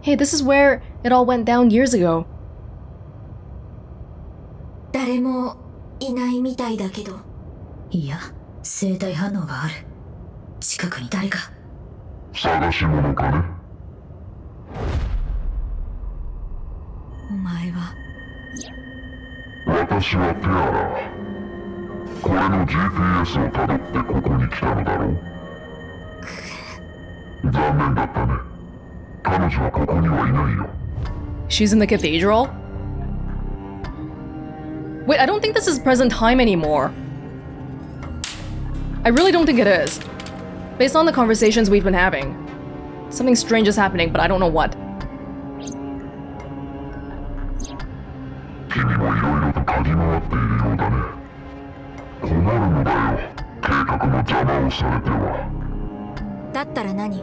Hey, this is where it all went down years ago. 誰もいないみたいだけど。いや、生体反応がある。近くに誰か。探し物かね。お前は。私はテアラ。これの GPS をたどってここに来たのだろう。残念だったね。彼女はここにはいないよ。 She's in the cathedral? Wait, I don't think this is present time anymore. I really don't think it is. Based on the conversations we've been having. Something strange is happening, but I don't know what. 君もいろいろと嗅ぎ回っているようだね。困るのだよ。計画の邪魔をされては。だったら何？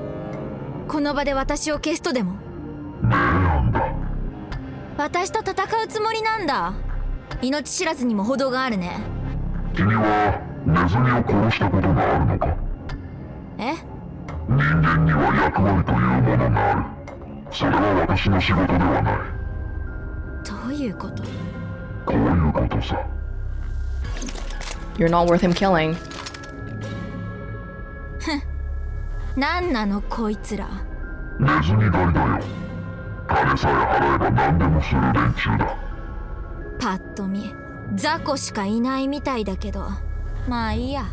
この場で私を消すとでも？名案だ。私と戦うつもりなんだ。命知らずにも程があるね。君はネズミを殺したことがあるのか？え？人間には役割というものがある。それは私の仕事ではない。どういうこと？こういうことさ。You're not worth him killing. なんなのこいつら。ネズミ狩りだよ。金さえ払えば何でもする連中だ。パッと見雑魚しかいないみたいだけど、まあいいや。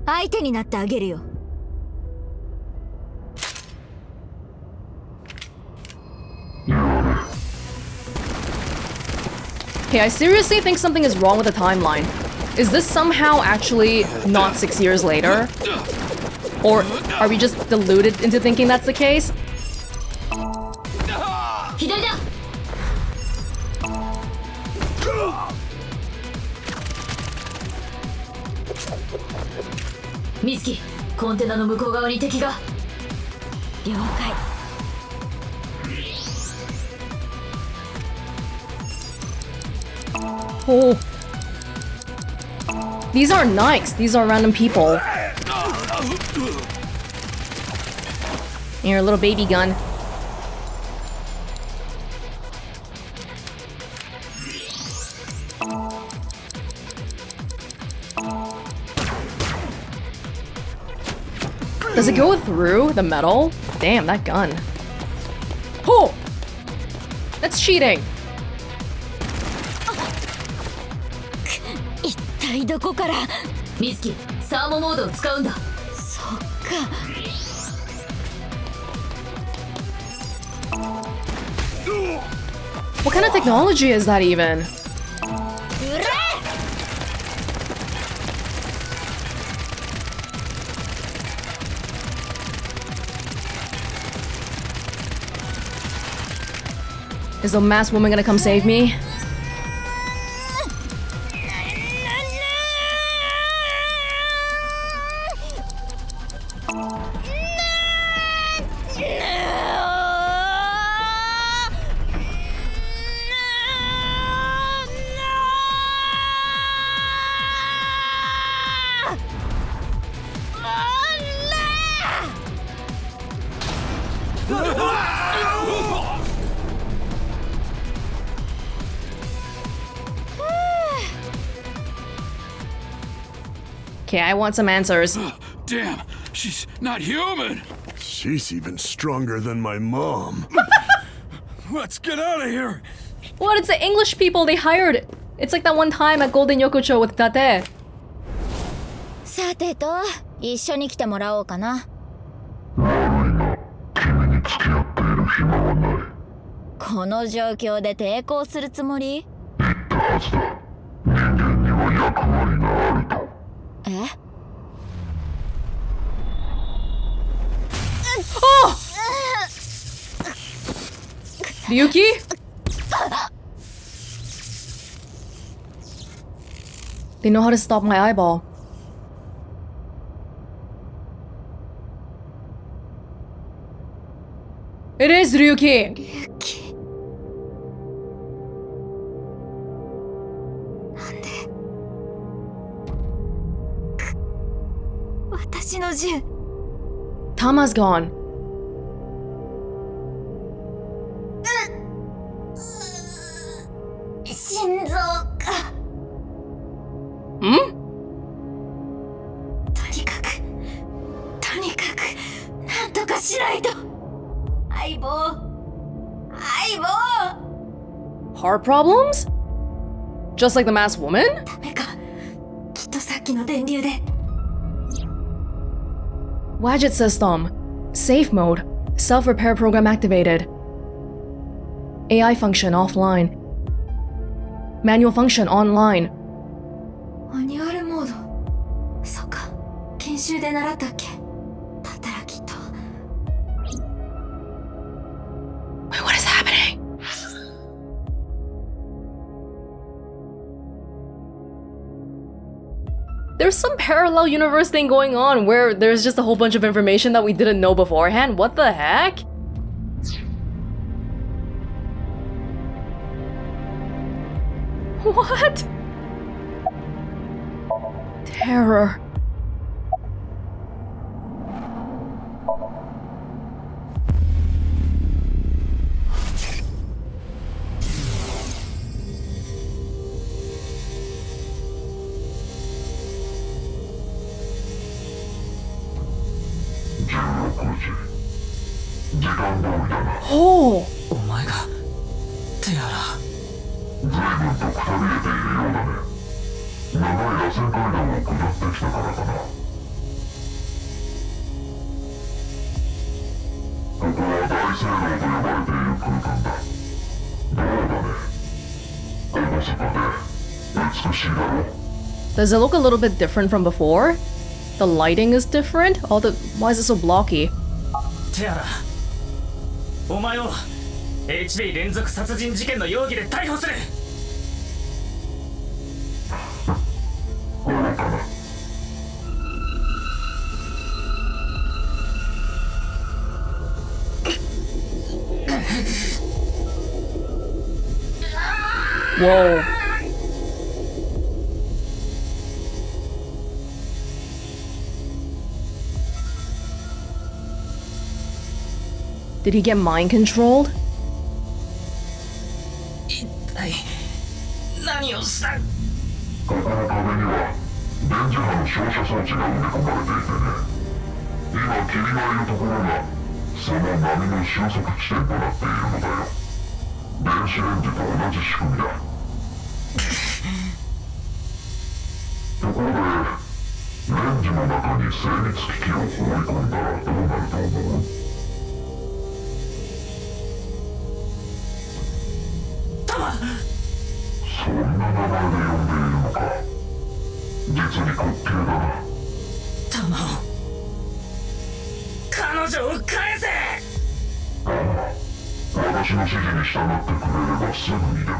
相手になってあげるよ。Okay, I seriously think something is wrong with the timeline. Is this somehow actually not 6 years later? Or are we just deluded into thinking that's the case? 左だ。ミズキ、コンテナの向こう側に敵が。了解。Oh. These aren't Nikes, these are random people. Your little baby gun. Does it go through the metal? Damn, that gun. Oh! That's cheating. 一体どこから？ミズキ、サーモモードを使うんだ。そっか。What kind of technology is that even? Is the masked woman gonna come save me? Okay, I want some answers. Damn, she's not human. She's even stronger than my mom. Let's get out of here. What? It's the English people they hired. It's like that one time at Golden Yokocho with Tate. さてと、一緒に来てもらおうかな。悪いが、君に付き合っている暇はない。この状況で抵抗するつもり？言ったはずだ。人間には役割があると。えOh! Ryuki? They know how to stop my eyeball. It is Ryuki! なんで私の銃。 Tama's gone. とにかくなんとかしないと。相棒 Heart problems? Just like the masked woman? ダメか。きっとさっきの電流で。 Wadget system. Safe mode. Self-repair program activated. AI function offline. Manual function online. マニュアルモード。そっか。研修で習ったっけ。だったらきっと。 Wait, what is happening? There's some parallel universe thing going on where there's just a whole bunch of information that we didn't know beforehand. What the heck? What? Terror. Oh! お前がテアラ。随分とくたびれているようだね。長い螺旋階段を下ってきたからかな。ここは大聖堂と呼ばれている空間だ。どうだね。厳かで美しいだろう。 Does it look a little bit different from before? The lighting is different? Why is it so blocky? テアラ、お前を HD 連続殺人事件の容疑で逮捕する。Whoa. Did he get mind controlled? 一体何をした。ここの壁には電磁波の照射装置が埋め込まれていてね。今君がいるところがその波の収束地点となっているのだよ。電子レンジと同じ仕組みだ。ところでレンジの中に精密機器を放り込んだらどうなると思う？そんな名前で呼んでいるのか。実に滑稽だな。タマを彼女を返せ。ああ、私の指示に従ってくれればすぐにでも。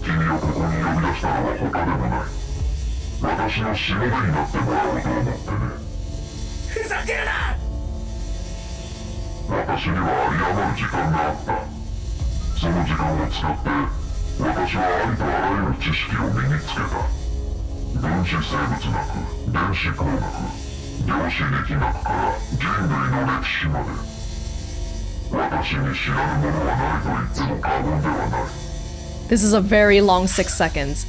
君をここに呼び出したのは他でもない。私のしもべになってもらおうと思ってね。ふざけるな。私には有り余る時間があった。その時間を使って私はありとあらゆる知識を身につけた。分子生物学、電子工学、量子力学から人類の歴史まで。私に知らぬものはないと言っても過言ではない。 This is a very long 6 seconds.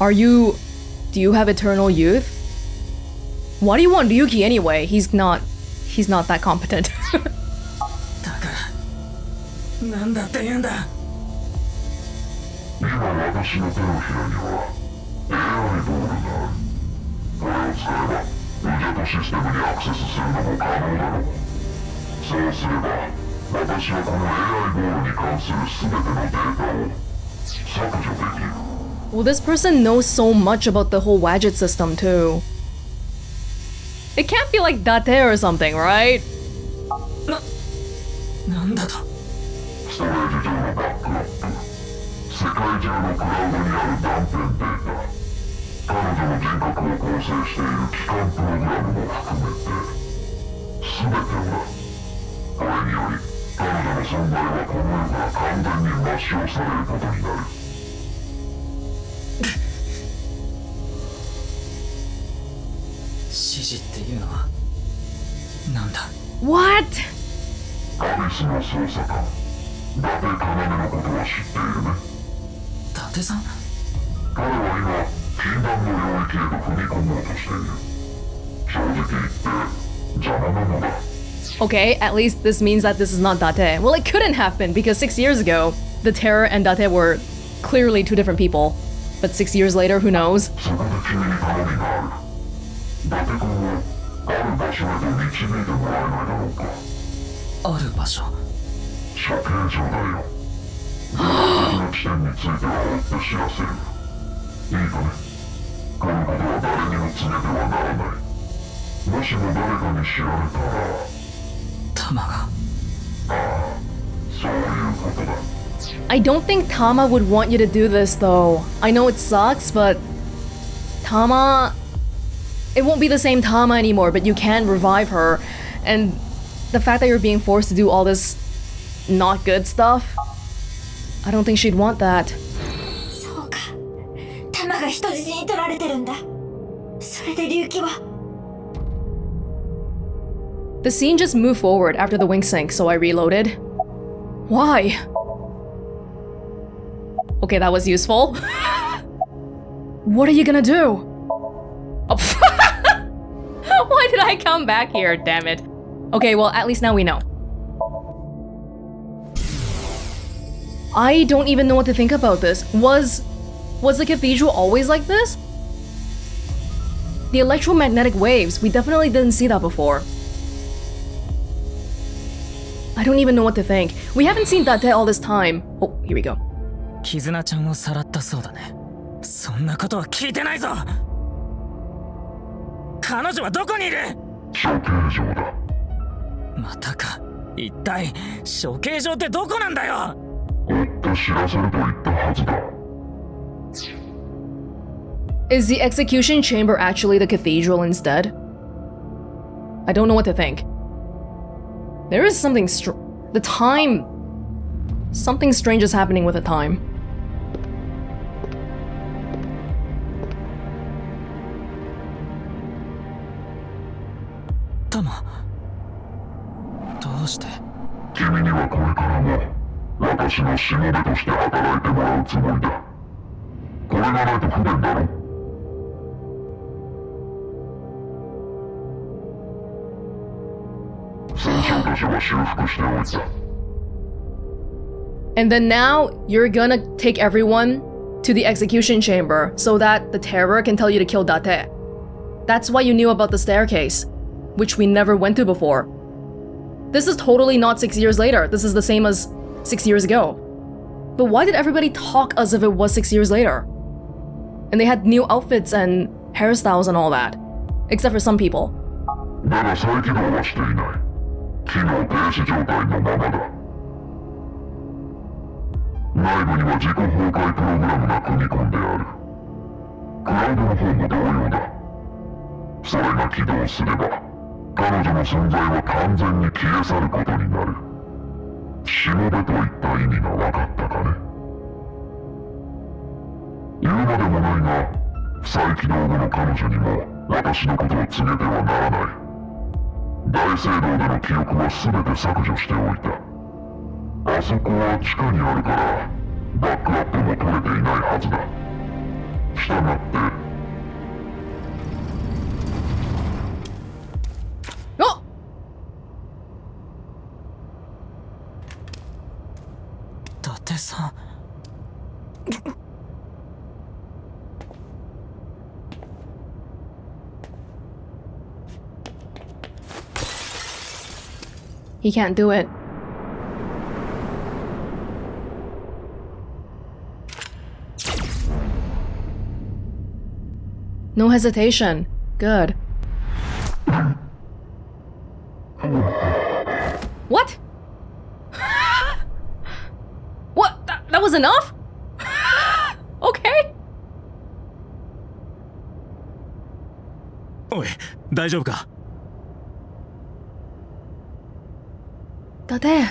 Do you have eternal youth? Why do you want Ryuki anyway? He's not that competent. だからなんだって言うんだ。今私の手のひらには AI ボールがある。これを使えばウジェトシステムにアクセスするのも可能だろう。そうすれば私はこの AI ボールに関する全てのデータを削除できる。 Well, this person knows so much about the whole Wadget system too. It can't be like Date or something, right? なんだと。ストレージ上のバックアップ、世界中のクラウドにある断片データ、彼女の人格を構成している基幹プログラムも含めて全てが、これにより彼女の存在はこの世から完全に抹消されることになる。指示っていうのはなんだ。 What? アビスの捜査官、伊達要のことは知っているね。伊達さん。彼は今禁断の領域へと踏み込もうとしている。正直言って邪魔なのだ。 Okay, at least this means that this is not Date. Well, it couldn't have been because 6 years ago, the Terror and Date were clearly two different people. But 6 years later, who knows? そこで君に頼みがある。伊達君をある場所へと導いてもらえないだろうか。ある場所。処刑場だよ。目的の地点については追って知らせる。いいかね。このことは誰にも告げてはならない。もしも誰かに知られたら。タマが。ああ、そういうことだ。 I don't think Tama would want you to do this though. I know it sucks, but Tama... It won't be the same Tama anymore, but you can revive her. And the fact that you're being forced to do all this not good stuff, I don't think she'd want that. そうか。弾が人質に取られてるんだ。それで龍騎は。The scene just moved forward after the wing sank, so I reloaded. Why? Okay, that was useful. What are you gonna do? Oh, why did I come back here? Damn it. Okay, well, at least now we know. I don't even know what to think about this. Was the cathedral always like this? The electromagnetic waves, we definitely didn't see that before. I don't even know what to think. We haven't seen Date all this time. Oh, here we go. キズナちゃんをさらったそうだね。そんなことは聞いてないぞ。彼女はどこにいる？処刑場だ。またか。一体処刑場ってどこなんだよ。追って知らせると言ったはずだ。 Is the execution chamber actually the cathedral instead? I don't know what to think. There is something the time... Something strange is happening with the time. Tama, どうして？君にはこれからも私のしもべとして働いてもらうつもりだ。これがないと不便だろ。戦場たちは修復しておいた。 And then now, you're gonna take everyone to the execution chamber so that the terror can tell you to kill Date. That's why you knew about the staircase, which we never went to before. This is totally not 6 years later. This is the same as 6 years ago. But why did everybody talk as if it was 6 years later? And they had new outfits and hairstyles and all that. Except for some people. だが再起動はしていない。機能停止状態のままだ。 内部には自己崩壊プログラムが組み込んである。クラウドの方も同様だ。それが起動すれば、彼女の存在は完全に消え去ることになる。しもべといった意味が分かったかね。言うまでもないが、再起動後の彼女にも私のことを告げてはならない。大聖堂での記憶は全て削除しておいた。 あそこは地下にあるからバックアップも取れていないはずだ。したがって。Oh! Date-san. He can't do it. No hesitation. Good. What? What? That was enough? Okay. おい、大丈夫か？だって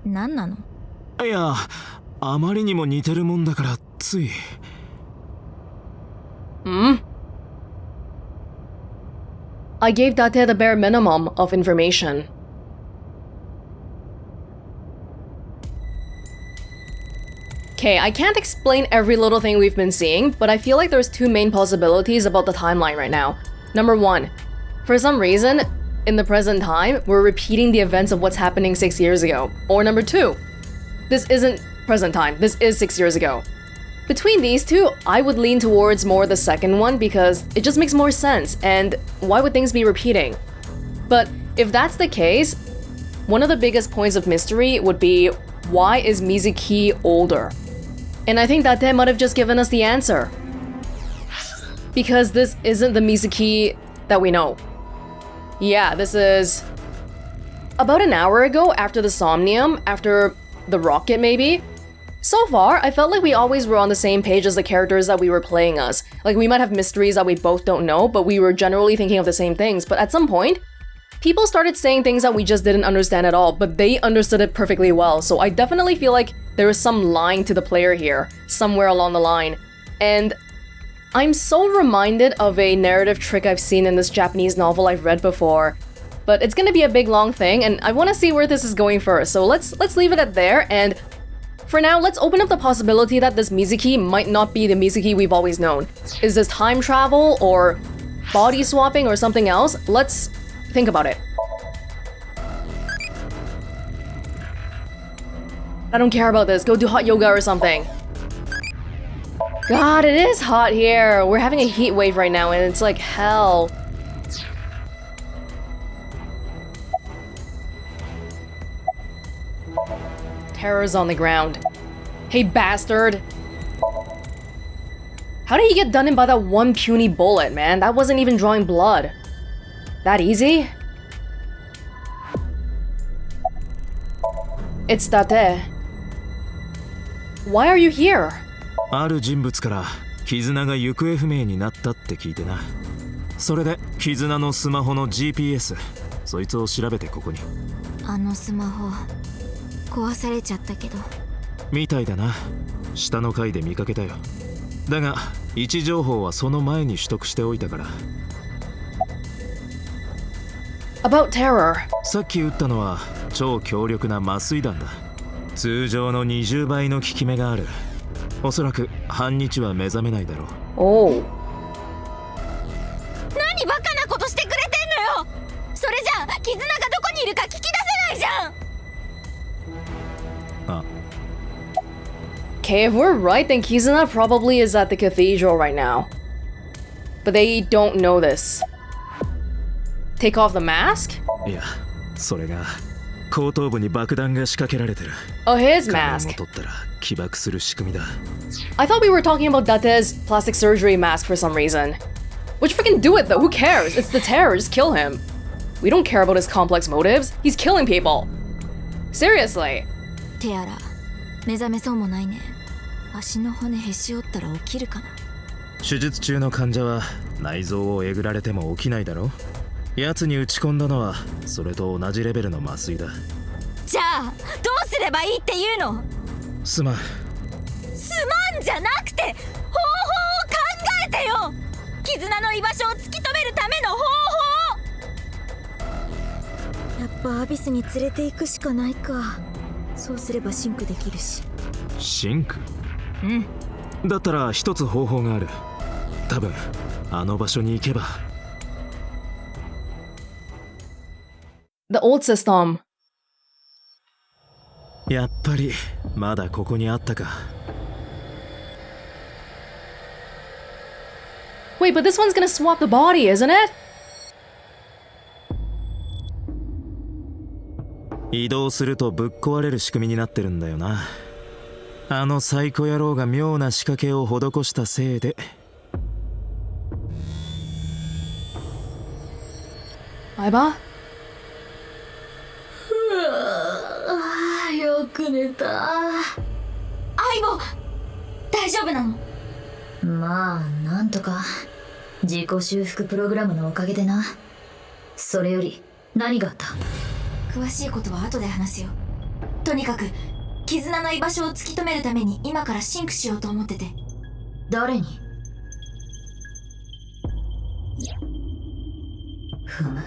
何なの？いや、あまりにも似てるもんだからつい。I gave Date the bare minimum of information. Okay, I can't explain every little thing we've been seeing, but I feel like there's two main possibilities about the timeline right now. Number one, for some reason, in the present time, we're repeating the events of what's happening 6 years ago. Or number two, this isn't present time, this is 6 years ago. Between these two, I would lean towards more the second one because it just makes more sense, and why would things be repeating? But if that's the case, one of the biggest points of mystery would be, why is Mizuki older? And I think that they might have just given us the answer. Because this isn't the Mizuki that we know. Yeah, this is about an hour ago after the Somnium, after the rocket maybe. So far, I felt like we always were on the same page as the characters that we were playing as. Like, we might have mysteries that we both don't know, but we were generally thinking of the same things. But at some point, people started saying things that we just didn't understand at all, but they understood it perfectly well. So I definitely feel like there is some lying to the player here, somewhere along the line. And I'm so reminded of a narrative trick I've seen in this Japanese novel I've read before. But it's gonna be a big long thing, and I wanna see where this is going first. So let's leave it at there, and for now, let's open up the possibility that this Mizuki might not be the Mizuki we've always known. Is this time travel, or body swapping, or something else? Let's think about it. I don't care about this. Go do hot yoga or something. God, it is hot here. We're having a heat wave right now and it's like hell. Terror's on the ground. Hey, bastard. How did he get done in by that one puny bullet, man? That wasn't even drawing blood. That easy? It's Date. Why are you here? ある人物から絆が行方不明になったって聞いてな。それで絆のスマホの GPS、 そいつを調べてここに。あのスマホ壊されちゃったけど。みたいだな。下の階で見かけたよ。だが位置情報はその前に取得しておいたから。About terror. さっき撃ったのは超強力な麻酔弾だ。通常の20倍の効き目がある。おそらく半日は目覚めないだろう。おう。何バカなことしてくれてんのよ。それじゃあ絆がどこにいるか聞き出せないじゃん。あ。Okay, if we're right, then Kizuna probably is at the cathedral right now. But they don't know this. Take off the mask? いや、それが後頭部に爆弾が仕掛けられてる。Oh, his mask. 取ったら起爆する仕組みだ。I thought we were talking about Date's plastic surgery mask for some reason. Which freaking do it though, who cares? It's the terror, just kill him. We don't care about his complex motives. He's killing people. Seriously. テアラ、目覚めそうもないね。足の骨へし折ったら起きるかな。手術中の患者は内臓をえぐられても起きないだろ。奴に打ち込んだのはそれと同じレベルの麻酔だ。じゃあどうすればいいっていうの？すまん。すまんじゃなくて方法を考えてよ。絆の居場所を突き止めるための方法。やっぱアビスに連れて行くしかないか。そうすればシンクできるし。シンク？うん。だったら一つ方法がある。多分あの場所に行けば。The old system. やっぱりまだここにあったか。Wait, but this one's gonna swap the body, isn't it? 移動するとぶっ壊れる仕組みになってるんだよな。あのサイコ野郎が妙な仕掛けを施したせいで。Aiba? よく寝た。アイボ、大丈夫なの？まあなんとか。自己修復プログラムのおかげでな。それより何があった？詳しいことは後で話すよ。とにかく絆の居場所を突き止めるために今からシンクしようと思ってて。誰に？ふむ、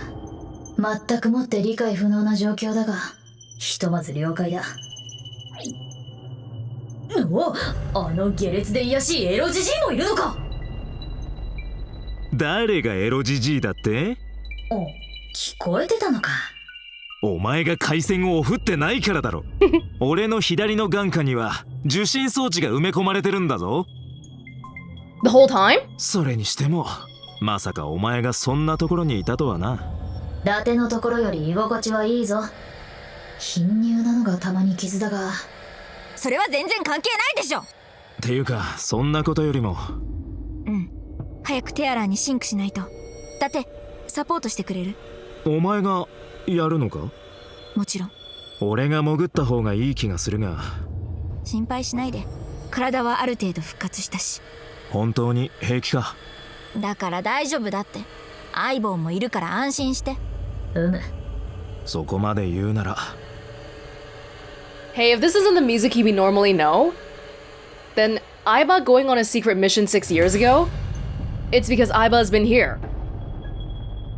全くもって理解不能な状況だが、ひとまず了解だ。お、あの下劣で卑しいエロジジイもいるのか。誰がエロジジイだって？お、聞こえてたのか。お前が回線を振ってないからだろ。俺の左の眼下には受信装置が埋め込まれてるんだぞ。The whole time? それにしてもまさかお前がそんなところにいたとはな。伊達のところより居心地はいいぞ。貧乳なのがたまに傷だが。それは全然関係ないでしょ。っていうかそんなことよりも、早くテアラーにシンクしないと。だってサポートしてくれる？お前がやるのか？もちろん。俺が潜った方がいい気がするが。心配しないで。体はある程度復活したし。本当に平気か？だから大丈夫だって。相棒もいるから安心して。そこまで言うなら。 Hey, if this isn't the Mizuki we normally know, then Aiba going on a secret mission 6 years ago, it's because Aiba has been here.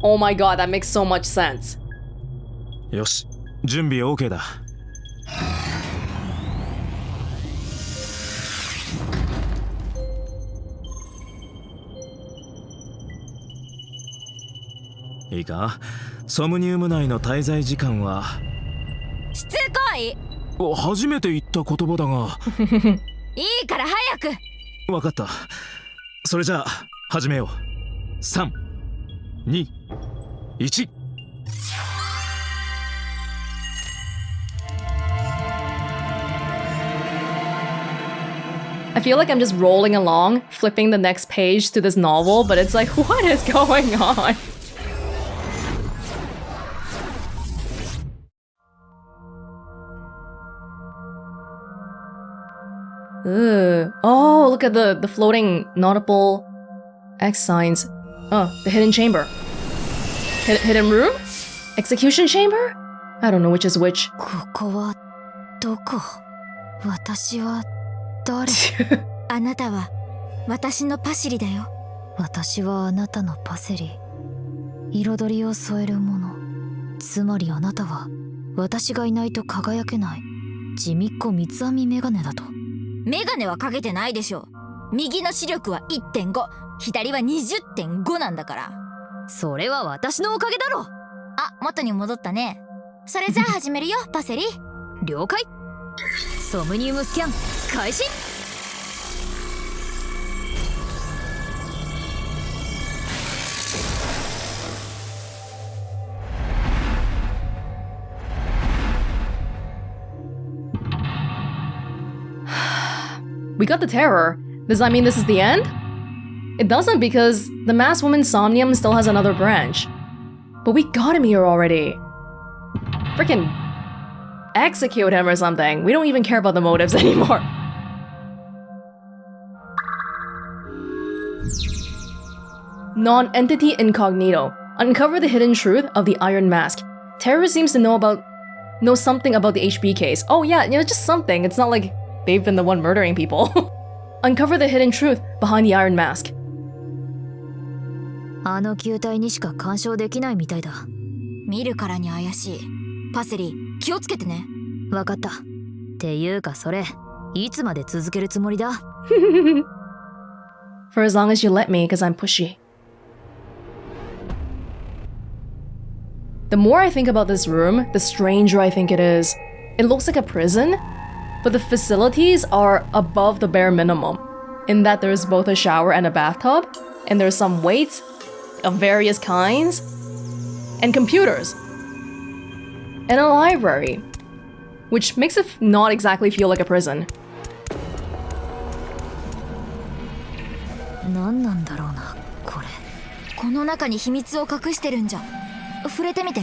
Oh my god, that makes so much sense. よし、準備 OK だ。いいか、ソムニウム内の滞在時間は。しつこい。初めて言った言葉だが。いいから早く。分かった。それじゃあ始めよう。3、2、1。I feel like I'm just rolling along, flipping the next page to this novel, but it's like, what is going on? Ugh. Oh, look at the floating nautical X signs. Oh, the hidden chamber. Hidden room? Execution chamber? I don't know which is which. ここはどこ？私は誰？あなたは私のパシリだよ。私はあなたのパセリ。彩りを添えるもの。つまりあなたは私がいないと輝けない地味っ子三つ編みメガネだと。メガネはかけてないでしょ。右の視力は 1.5、左は 20.5 なんだから。それは私のおかげだろ。あ、元に戻ったね。それじゃあ始めるよ、パセリ。了解。ソムニウムスキャン開始。We got the terror. Does that mean this is the end? It doesn't, because the masked woman Somnium still has another branch. But we got him here already. Freaking execute him or something. We don't even care about the motives anymore. Non-entity incognito. Uncover the hidden truth of the Iron Mask. Terror seems to know something about the HB case. Oh yeah, just something. It's not like they've been the one murdering people. Uncover the hidden truth behind the Iron Mask. あの球体にしか干渉できないみたいだ。見るからに怪しい。パセリ、気をつけてね。わかった。っていうかそれ、いつまで続けるつもりだ？ For as long as you let me, because I'm pushy. The more I think about this room, the stranger I think it is. It looks like a prison, but the facilities are above the bare minimum, in that there's both a shower and a bathtub, and there's some weights of various kinds, and computers, and a library, which makes it not exactly feel like a prison. 何なんだろうな、これ。この中に秘密を隠してるんじゃ。触れてみて。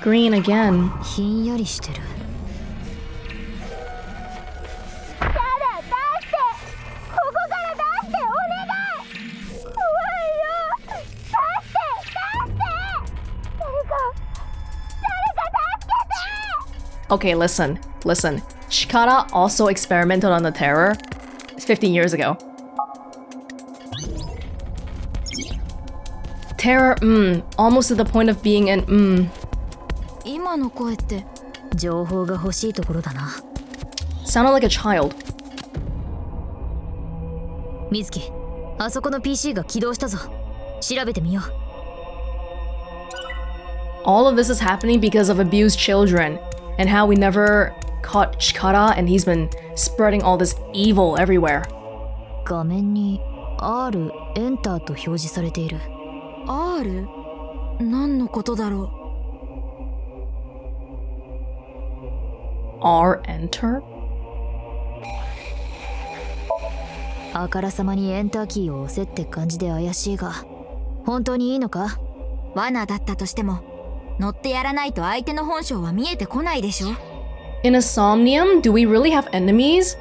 Green again. ひんやりしてる。Okay, listen. Shikara also experimented on the terror 15 years ago. Terror, almost to the point of being an 今の声って。情報が欲しいところだな。Sounded like a child. 水木、あそこの PC が起動したぞ。調べてみよう。All of this is happening because of abused children and how we never caught Chikara and he's been spreading all this evil everywhere. 画面に R エンターと表示されている。 R？ 何のことだろう。 R enter? あからさまにエンターキーを押せって感じで怪しいが、本当にいいのか？罠だったとしても乗ってやらないと相手の本性は見えてこないでしょ。 In a Somnium, do we really have enemies?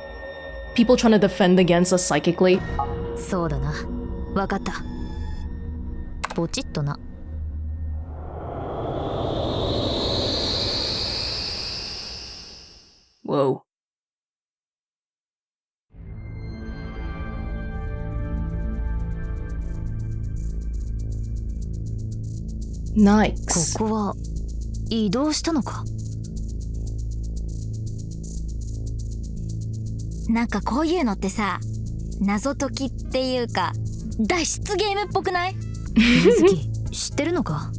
People trying to defend against us psychically? そうだな。わかった。ポチッとな。Whoa. Nice. ここは移動したのか？なんかこういうのってさ、謎解きっていうか脱出ゲームっぽくない？水木、知ってるのか？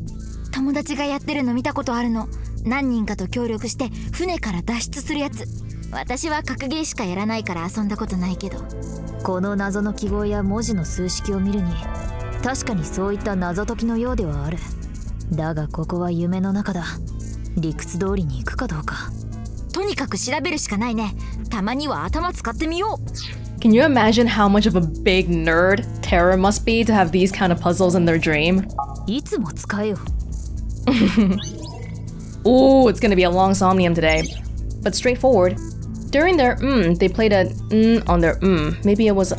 友達がやってるの見たことあるの。何人かと協力して船から脱出するやつ。私は格ゲーしかやらないから遊んだことないけど。この謎の記号や文字の数式を見るに、確かにそういった謎解きのようではある。だがここは夢の中だ。理屈通りに行くかどうか。とにかく調べるしかないね。たまには頭使ってみよう。 Can you imagine how much of a big nerd Terra must be to have these kind of puzzles in their dream? いつも使えよ。Ooh, it's gonna be a long Somnium today. But straightforward. During their they played a on their Maybe it was a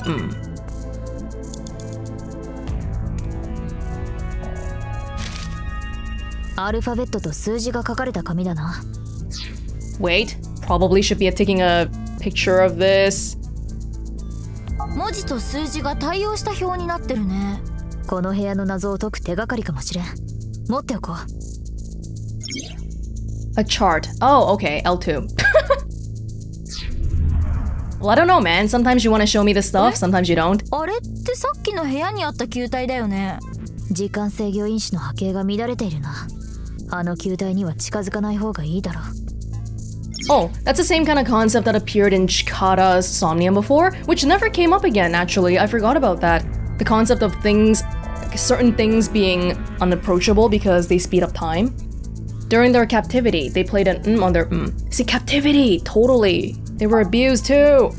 アルファベットと数字が書かれた紙だな。Wait, probably should be taking a picture of this. 文字と数字が対応した表になってるね。この部屋の謎を解く手がかりかもしれん。持っておこう。A chart. Oh, okay, L2. Well, I don't know, man. Sometimes you want to show me this stuff, sometimes you don't. あれってさっきの部屋にあった球体だよね。時間制御因子の波形が乱れているな。あの球体には近づかない方がいいだろう。Oh, that's the same kind of concept that appeared in Chikara's Somnium before, which never came up again, actually. I forgot about that. The concept of things, certain things being unapproachable because they speed up time. During their captivity, they played an on their See, captivity! Totally! They were abused too!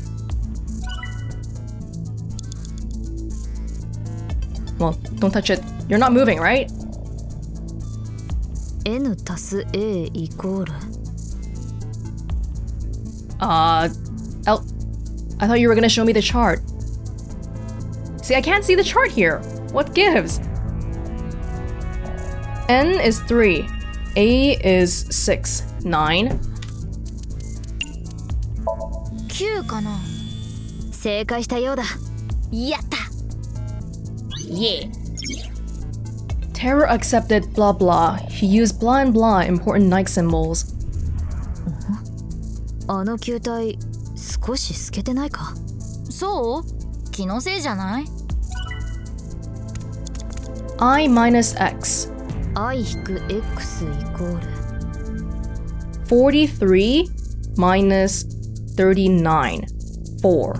Well, don't touch it. You're not moving, right? N 足す A イコール。I thought you were gonna show me the chart. See, I can't see the chart here. What gives? N is 3. A is 6. 9. 9かな。正解したようだ。やった。Yeah. Terror accepted blah blah. He used blah and blah important Nike symbols. あの球体少し透けてないか？そう？気のせいじゃない？ I minus X. I 引く X イコール。43 minus 39. 4.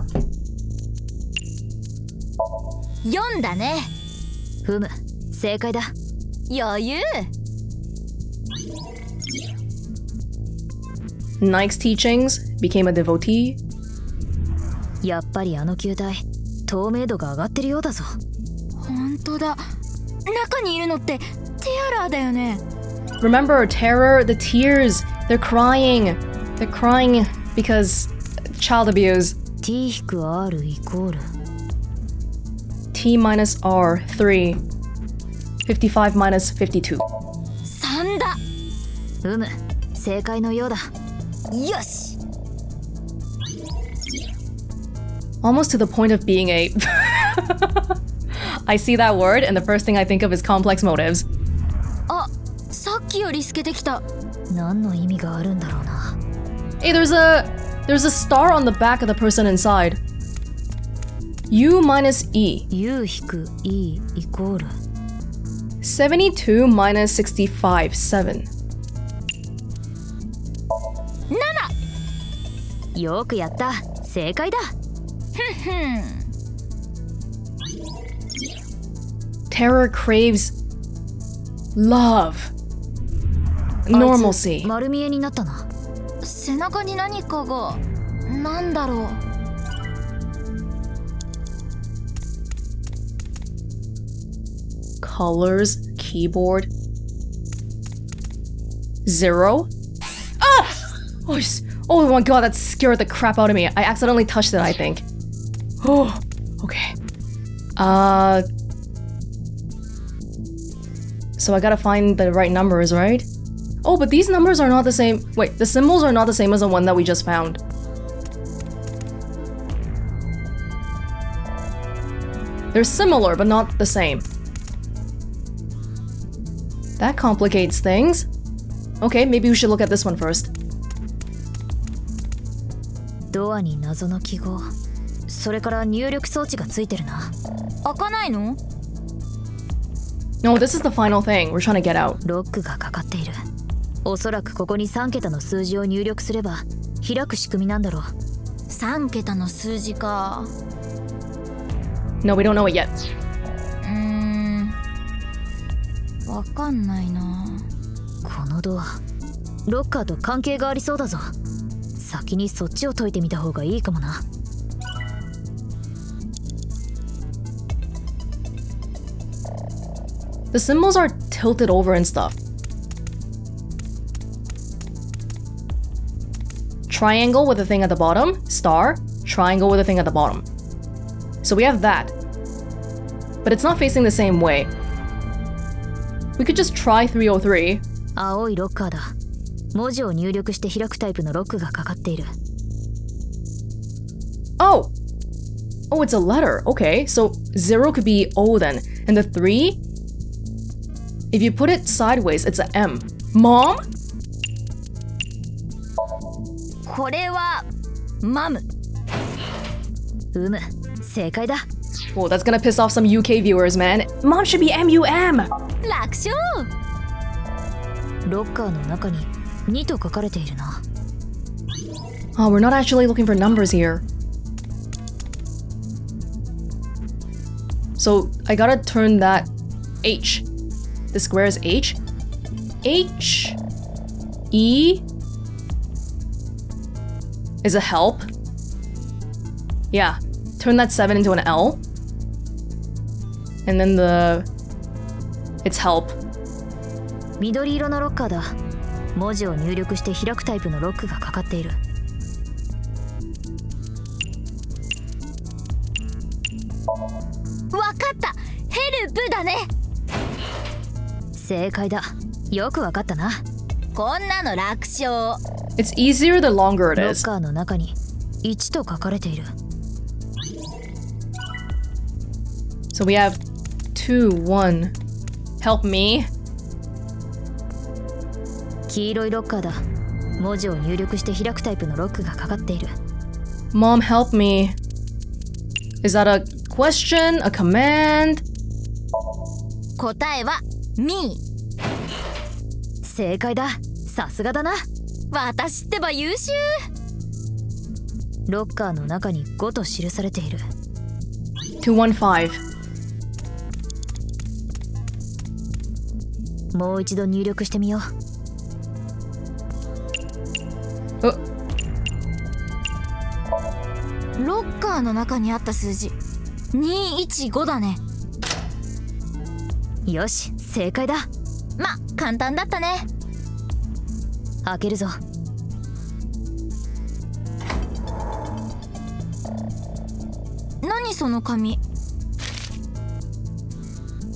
4だね。ふむ、正解だ。余裕。Nike's teachings, became a devotee. やっぱりあの球体透明度が上がってるようだぞ。ほんとだ。中にいるのってテアラーだよね。 Remember, terror, the tears. They're crying. They're crying because child abuse. T 引く R イコール。T minus R, 3. 55 minus 52. 3だ。ふむ、正解のようだ。よし。 Almost to the point of being a... I see that word and the first thing I think of is complex motives. あ、さっきより透けてきた。何の意味があるんだろうな。Hey, there's a There's a star on the back of the person inside. U minus E. U 引く E イコール72 minus 65, 7. よくやった。正解だ。Terror craves love. Normalcy. 丸見えになったな。背中に何かが、なんだろう。Colors, keyboard. 0. Ah! Oh my god, that scared the crap out of me. I accidentally touched it, I think. Oh, okay. So I gotta find the right numbers, right? Oh, but these numbers are not the same. Wait, the symbols are not the same as the one that we just found. They're similar, but not the same. That complicates things. Okay, maybe we should look at this one first. ドアに謎の記号。それから入力装置がついてるな。開かないの？ No, this is the final thing. We're trying to get out. ロックがかかっている。おそらくここに3桁の数字を入力すれば開く仕組みなんだろう。3桁の数字か。No, we don't know it yet. わかんないな。このドア、ロッカーと関係がありそうだぞ。先にそっちを解いてみた方がいいかもな。The symbols are tilted over and stuff. Triangle with a thing at the bottom, star, triangle with a thing at the bottom. So we have that. But it's not facing the same way. We could just try 303. 青いロッカーだ。文字を入力して開くタイプのロックがかかっている。Oh! Oh, it's a letter. Okay, so 0 could be O then. And the 3? If you put it sideways, it's a M. Mom? これはマム。正解だ。Oh, that's gonna piss off some UK viewers, man. Mom should be MUM! 楽勝。ロッカーの中に2と書かれているな。Oh, we're not actually looking for numbers here. So I gotta turn that H. The square is H. H. E is a help. Yeah. Turn that 7 into an L. And then it's help. 緑色のロッカーだ。文字を入力して開くタイプのロックがかかっている。わかった。ヘルプだね。正解だ。よくわかったな。こんなの楽勝。It's easier the longer it ロッ is. カーの中に1と書かれている。So we have 2, 1. Help me. 黄色いロッカーだ。文字を入力して開くタイプのロックがかかっている。Mom, help me. Is that a question? A command? 答えはミー。正解だ。さすがだな。私ってば優秀。ロッカーの中に5と記されている。215. もう一度入力してみよう。ロッカーの中にあった数字215だね。よし、正解だ。ま、簡単だったね。開けるぞ。何その紙。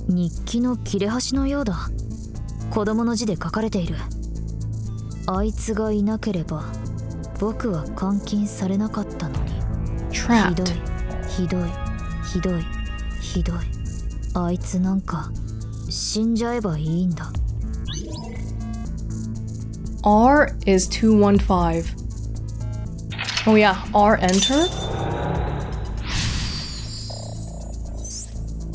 日記の切れ端のようだ。子供の字で書かれている。あいつがいなければ僕は監禁されなかったのに。Trapped. ひどいひどいひどいひどい。あいつなんか死んじゃえばいいんだ。R is 215. Oh yeah, R enter?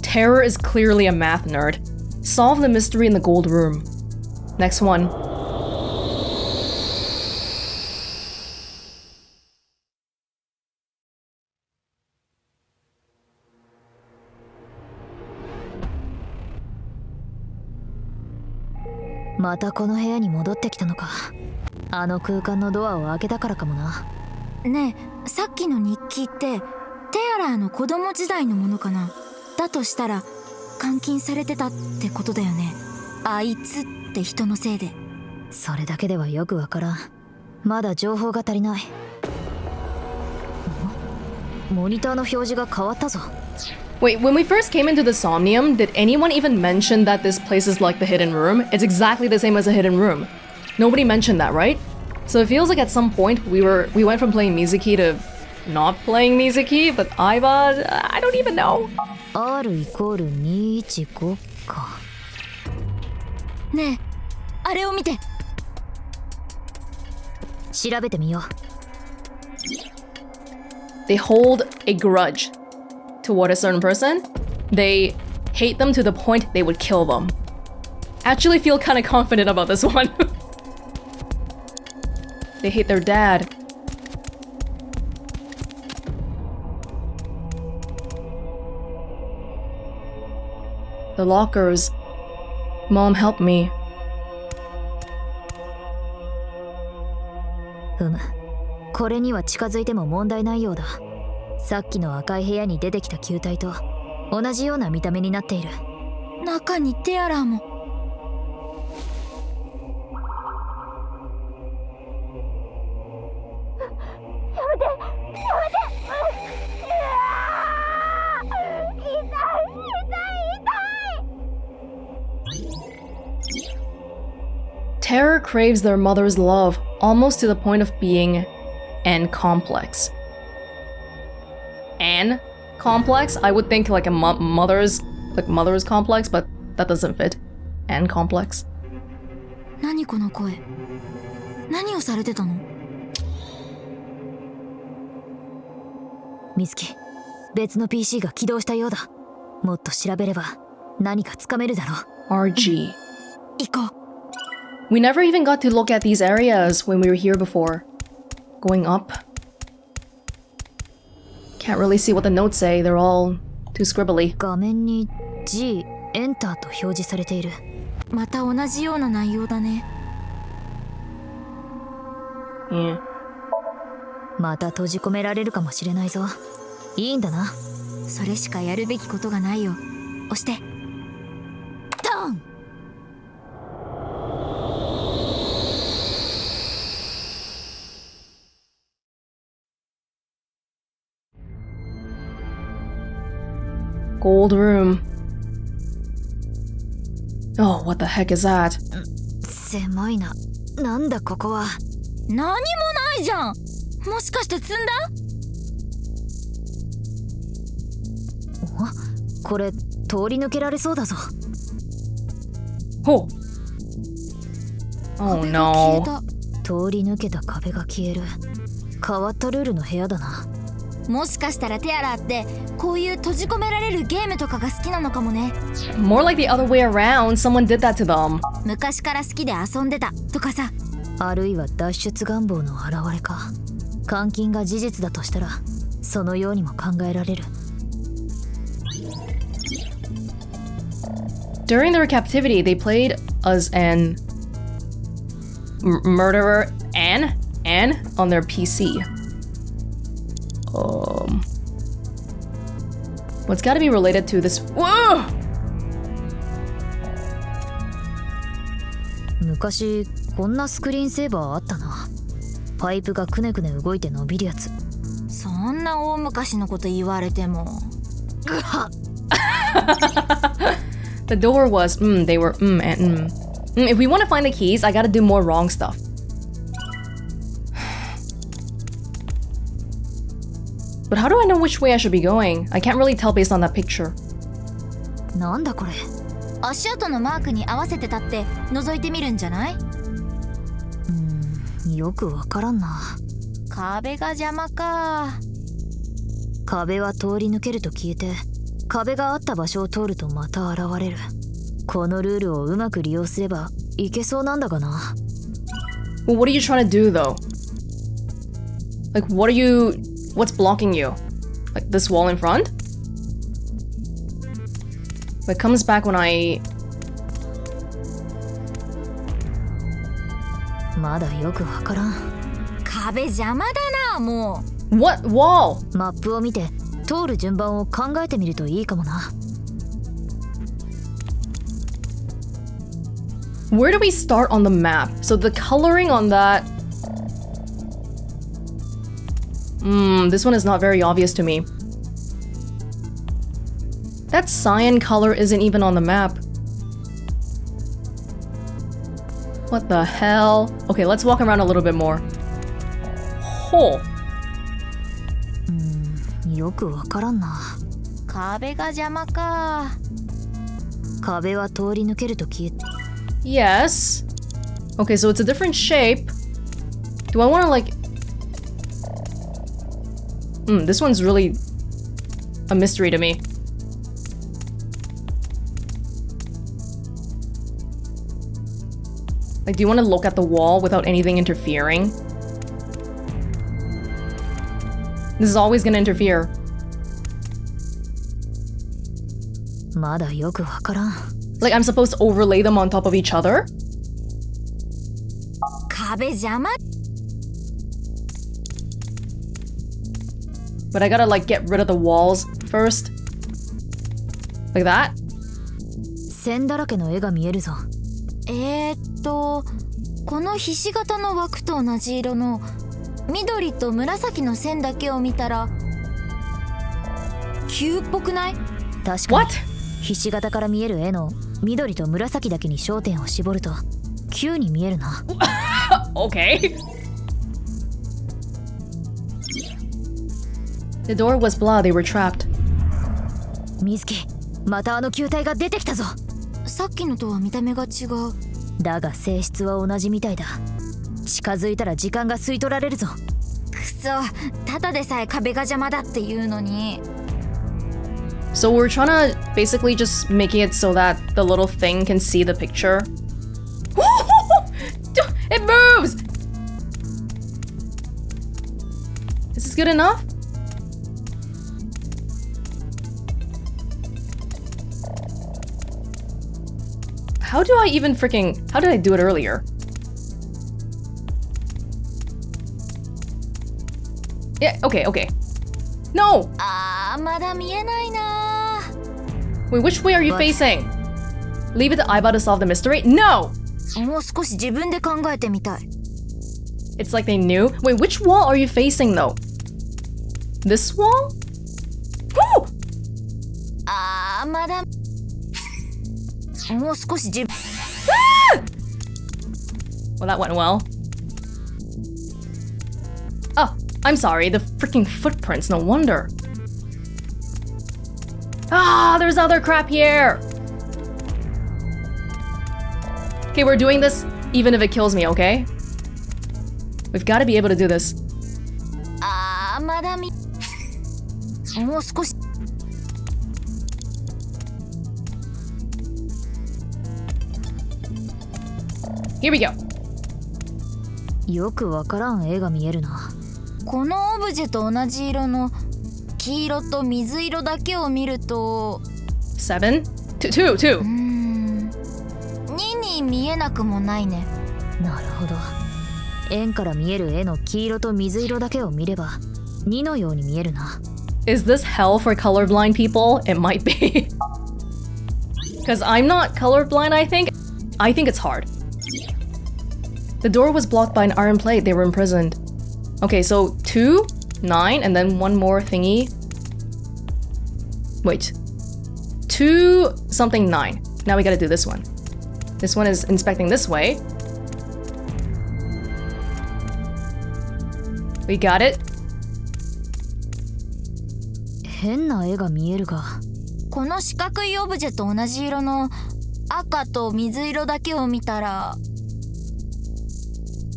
Terror is clearly a math nerd. Solve the mystery in the gold room. Next one. "またこの部屋に戻ってきたのか。あの空間のドアを開けたからかもな。ねえ、さっきの日記ってテアラーの子供時代のものかな。だとしたら監禁されてたってことだよね。あいつって人のせいで。それだけではよくわからん。まだ情報が足りない。モニターの表示が変わったぞ。Wait, when we first came into the Somnium, did anyone even mention that this place is like the hidden room? It's exactly the same as a hidden room. Nobody mentioned that, right? So it feels like at some point we went from playing Mizuki to not playing Mizuki, but Aiba, I don't even know. R=215か。ねえ、あれを見て。調べてみよう。They hold a grudge toward a certain person. They hate them to the point they would kill them. Actually feel kind of confident about this one. They hate their dad. The lockers. Mom, help me. これには近づいても問題ないようだ。さっきの赤い部屋に出てきた球体と同じような見た目になっている。中にテアラーも。Terror craves their mother's love, almost to the point of being N complex. N complex? I would think like a mother's complex, but that doesn't fit. N complex. 何この声。何をされてたの？ミズキ、別の PC が起動したようだ。もっと調べれば何かつかめるだろう。RG. 行こう。We never even got to look at these areas when we were here before. Going up. Can't really see what the notes say, they're all too scribbly. 画面に G、エンターと表示されている。また同じような内容だね。Yeah. また閉じ込められるかもしれないぞ。いいんだな。それしかやるべきことがないよ。押して。ドン！Gold room. Oh, what the heck is that? 狭いな。なんだここは。何もないじゃん。もしかして積んだ？これ通り抜けられそうだぞ。Oh. Oh no. 通り抜けた壁が消える。変わったルールの部屋だな。もしかしたらテアラーってこういう閉じ込められるゲームとかが好きなのかもね。More like the other way around. Someone did that to them. 昔から好きで遊んでたとかさ。あるいは脱出願望の表れか。監禁が事実だとしたらそのようにも考えられる。During their captivity, they played as an murderer Anne on their PC. What's gotta be related to this? Whoa! 昔こんなスクリーンセーバーあったな。パイプがくねくね動いて伸びるやつ。そんな大昔のこと言われても。The door was they were and If we want to find the keys, I gotta do more wrong stuff. But how do I know which way I should be going? I can't really tell based on that picture. なんだこれ。足跡のマークに合わせて立って覗いてみるんじゃない？よくわからんな。壁が邪魔か。壁は通り抜けると消えて、壁があった場所を通るとまた現れる。このルールをうまく利用すればいけそうなんだがな。Well, what are you trying to do though? Like, what's blocking you? Like this wall in front? It comes back when I... まだよくわからん。壁邪魔だな、もう。What wall? マップを見て通る順番を考えてみるといいかもな。Where do we start on the map? So the coloring on that... this one is not very obvious to me. That cyan color isn't even on the map. What the hell? Okay, let's walk around a little bit more. Hole. よくわからんな。壁が邪魔か。壁は通り抜けると消えて。Yes. Okay, so it's a different shape. Do I want to like... this one's really a mystery to me. Like, do you want to look at the wall without anything interfering? This is always gonna interfere. まだよくわからん。Like, I'm supposed to overlay them on top of each other? 壁邪魔。 But I gotta like get rid of the walls first. Like that? 線だらけの絵が見えるぞ。このひし形の枠と同じ色の緑と紫の線だけを見たら球っぽくない？確かに。 What? ひし形から見える絵の緑と紫だけに焦点を絞ると球に見えるな。Okay. The door was blah, they were trapped. 水木、またあの球体が出てきたぞ。さっきのとは見た目が違う。だが性質は同じみたいだ。近づいたら時間が吸い取られるぞ。くそ、ただでさえ壁が邪魔だっていうのに。So we're trying to basically just making it so that the little thing can see the picture. It moves! Is this good enough? How do I even freaking... How did I do it earlier? Yeah, okay, okay. No! まだ見えないな。 Wait, which way are you facing? Leave it to Aiba to solve the mystery? No! もう少し自分で考えてみたい。 It's like they knew. Wait, which wall are you facing though? This wall? Woo! まだ。もう少し自分。Well, that went well. Oh, I'm sorry. The freaking footprints. No wonder. Ah, there's other crap here. Okay, we're doing this even if it kills me, okay? We've got to be able to do this. まだ見。もう少し。Here we go. よくわからん絵が見えるな。このオブジェと同じ色の黄色と水色だけを見ると 7? 2. 2に見えなくもないね。なるほど。円から見える絵の黄色と水色だけを見れば2のように見えるな。Is this hell for colorblind people? It might be. Because I'm not colorblind, I think. I think it's hard. The door was blocked by an iron plate. They were imprisoned. Okay, so 2, 9, and then one more thingy. Wait. 2 something 9. Now we gotta do this one. This one is inspecting this way. We got it. 変な絵が見えるが。この四角いオブジェと同じ色の赤と水色だけを見たら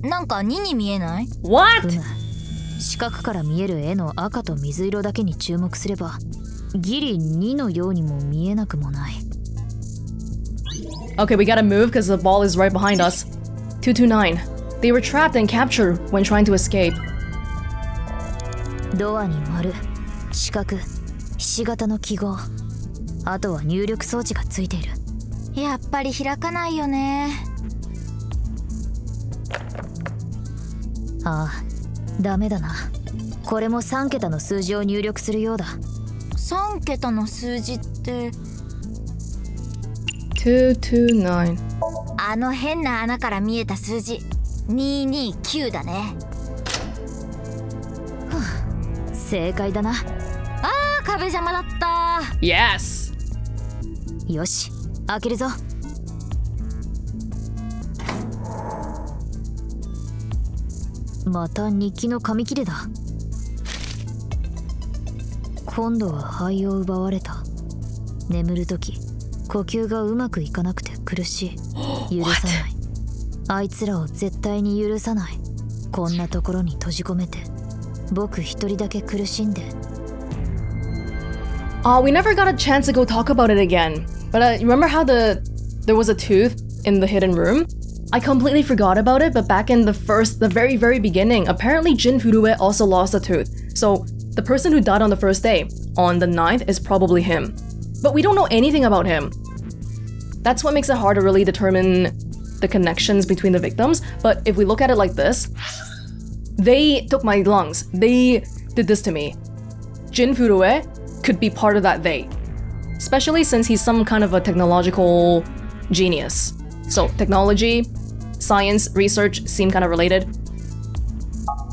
なんか2に見えない？ What? 四角から見える絵の赤と水色だけに注目すればギリ2のようにも見えなくもない。 Okay, we gotta move because the ball is right behind us. 229. They were trapped and captured when trying to escape. ドアに丸、四角、ひし形の記号、あとは入力装置がついている。やっぱり開かないよね。ああ、ダメだな。これも3桁の数字を入力するようだ。3桁の数字って。229. あの変な穴から見えた数字229だね。正解だな。あー、壁邪魔だった。 Yes! よし、開けるぞ。また日記の紙切れだ。今度は肺を奪われた。眠るとき呼吸がうまくいかなくて苦しい。許さない。あいつらを絶対に許さない。こんなところに閉じ込めて僕一人だけ苦しんで。We never got a chance to go talk about it again. But remember how there was a tooth in the hidden room? I completely forgot about it, but back in the very beginning, apparently Jin Furue also lost a tooth. So the person who died on the first day, on the 9th, is probably him. But we don't know anything about him. That's what makes it hard to really determine the connections between the victims. But if we look at it like this, they took my lungs. They did this to me. Jin Furue could be part of that they. Especially since he's some kind of a technological genius. So technology, science, research seem kind of related.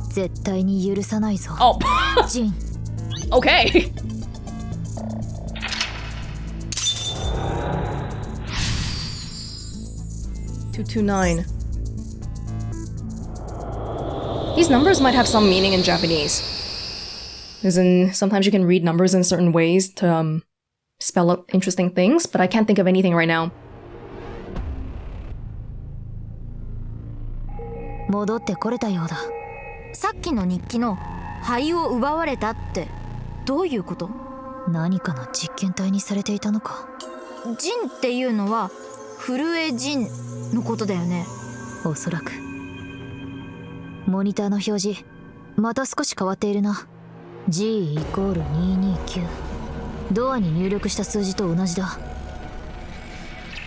絶対に許さないぞ。Oh! ジン。Okay! $229. These numbers might have some meaning in Japanese. As in, sometimes you can read numbers in certain ways to spell out interesting things, but I can't think of anything right now. 戻ってこれたようだ。さっきの日記の肺を奪われたってどういうこと？何かの実験体にされていたのか。ジンっていうのは震えジンのことだよね。おそらく。モニターの表示また少し変わっているな。 G=229。ドアに入力した数字と同じだ。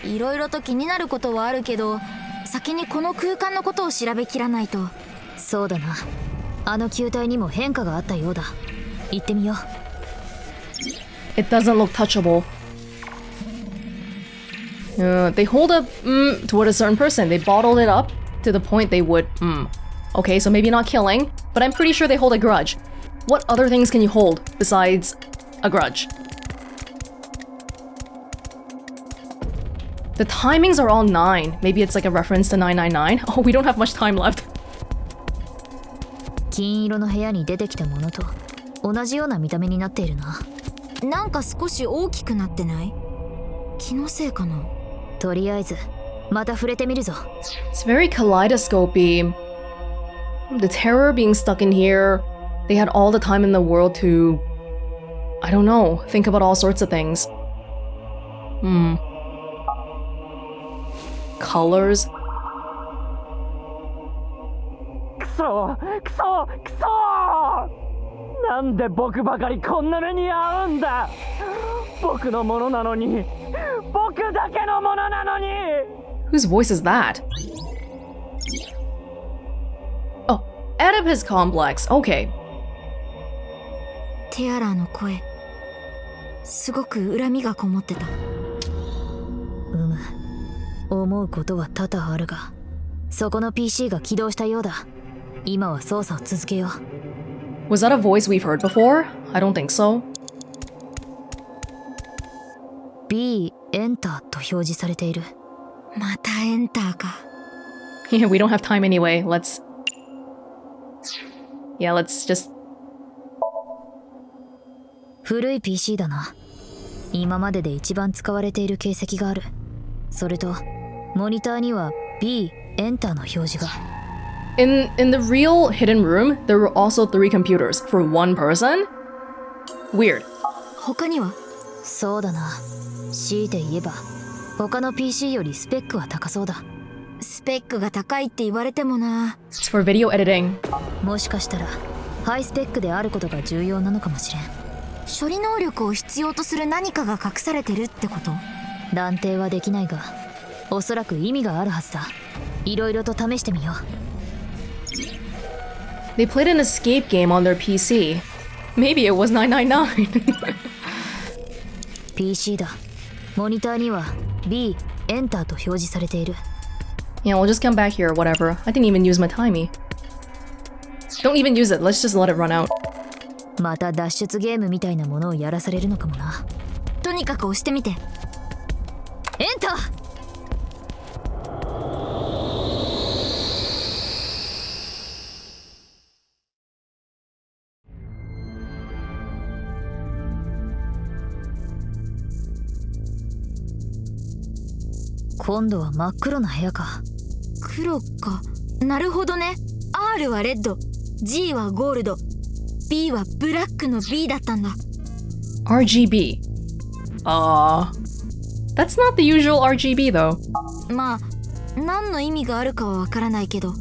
いろいろと気になることはあるけど、先にこの空間のことを調べきらないと。そうだな。あの球体にも変化があったようだ。行ってみよう。 It doesn't look touchable. They hold up toward a certain person. They bottled it up to the point they would Okay, so maybe not killing, but I'm pretty sure they hold a grudge. What other things can you hold besides a grudge? The timings are all 9. Maybe it's like a reference to 999. Oh, we don't have much time left. 金色の部屋に出てきたものと同じような見た目になっているな。なんか少し大きくなってない？気のせいかな。とりあえずまた触れてみるぞ。 It's very kaleidoscopy. The terror being stuck in here. They had all the time in the world to, I don't know, think about all sorts of things. Colors. くそくそくそ、なんで僕ばかりこんな目に遭うんだ。僕のものなのに、僕だけのものなのに。 Whose voice is that? Oh, Oedipus complex. Okay. テアラーの声、すごく恨みがこもってた。思うことは多々あるが、そこの PC が起動したようだ。今は操作を続けよう。 Was that a voice we've heard before? I don't think so. B Enter と表示されている。またエンターか。Yeah, we don't have time anyway. Let's just... 古い PC だな。今までで一番使われている形跡がある。それとモニターには B Enter の表示が。In the real hidden room, there were also 3 computers for 1 person? Weird. 他にはそうだな。強いて言えば他の PC よりスペックは高そうだ。スペックが高いって言われてもな。 It's for video editing. もしかしたらハイスペックであることが重要なのかもしれん。処理能力を必要とする何かが隠されてるってこと？断定はできないが、おそらく意味があるはずだ。いろいろと試してみよう。They played an escape game on their PC. Maybe it was 999. PC だ。モニターには B、エンターと表示されている。Yeah, we'll just come back here, whatever. I didn't even use my timey. Don't even use it, let's just let it run out. また脱出ゲームみたいなものをやらされるのかもな。とにかく押してみて。エンター。今度は真っ黒な部屋か。黒か。なるほどね。R はレッド、G はゴールド、B はブラックの B だったんだ。RGB. That's not the usual RGB though. まあ、何の意味があるかはわからないけど。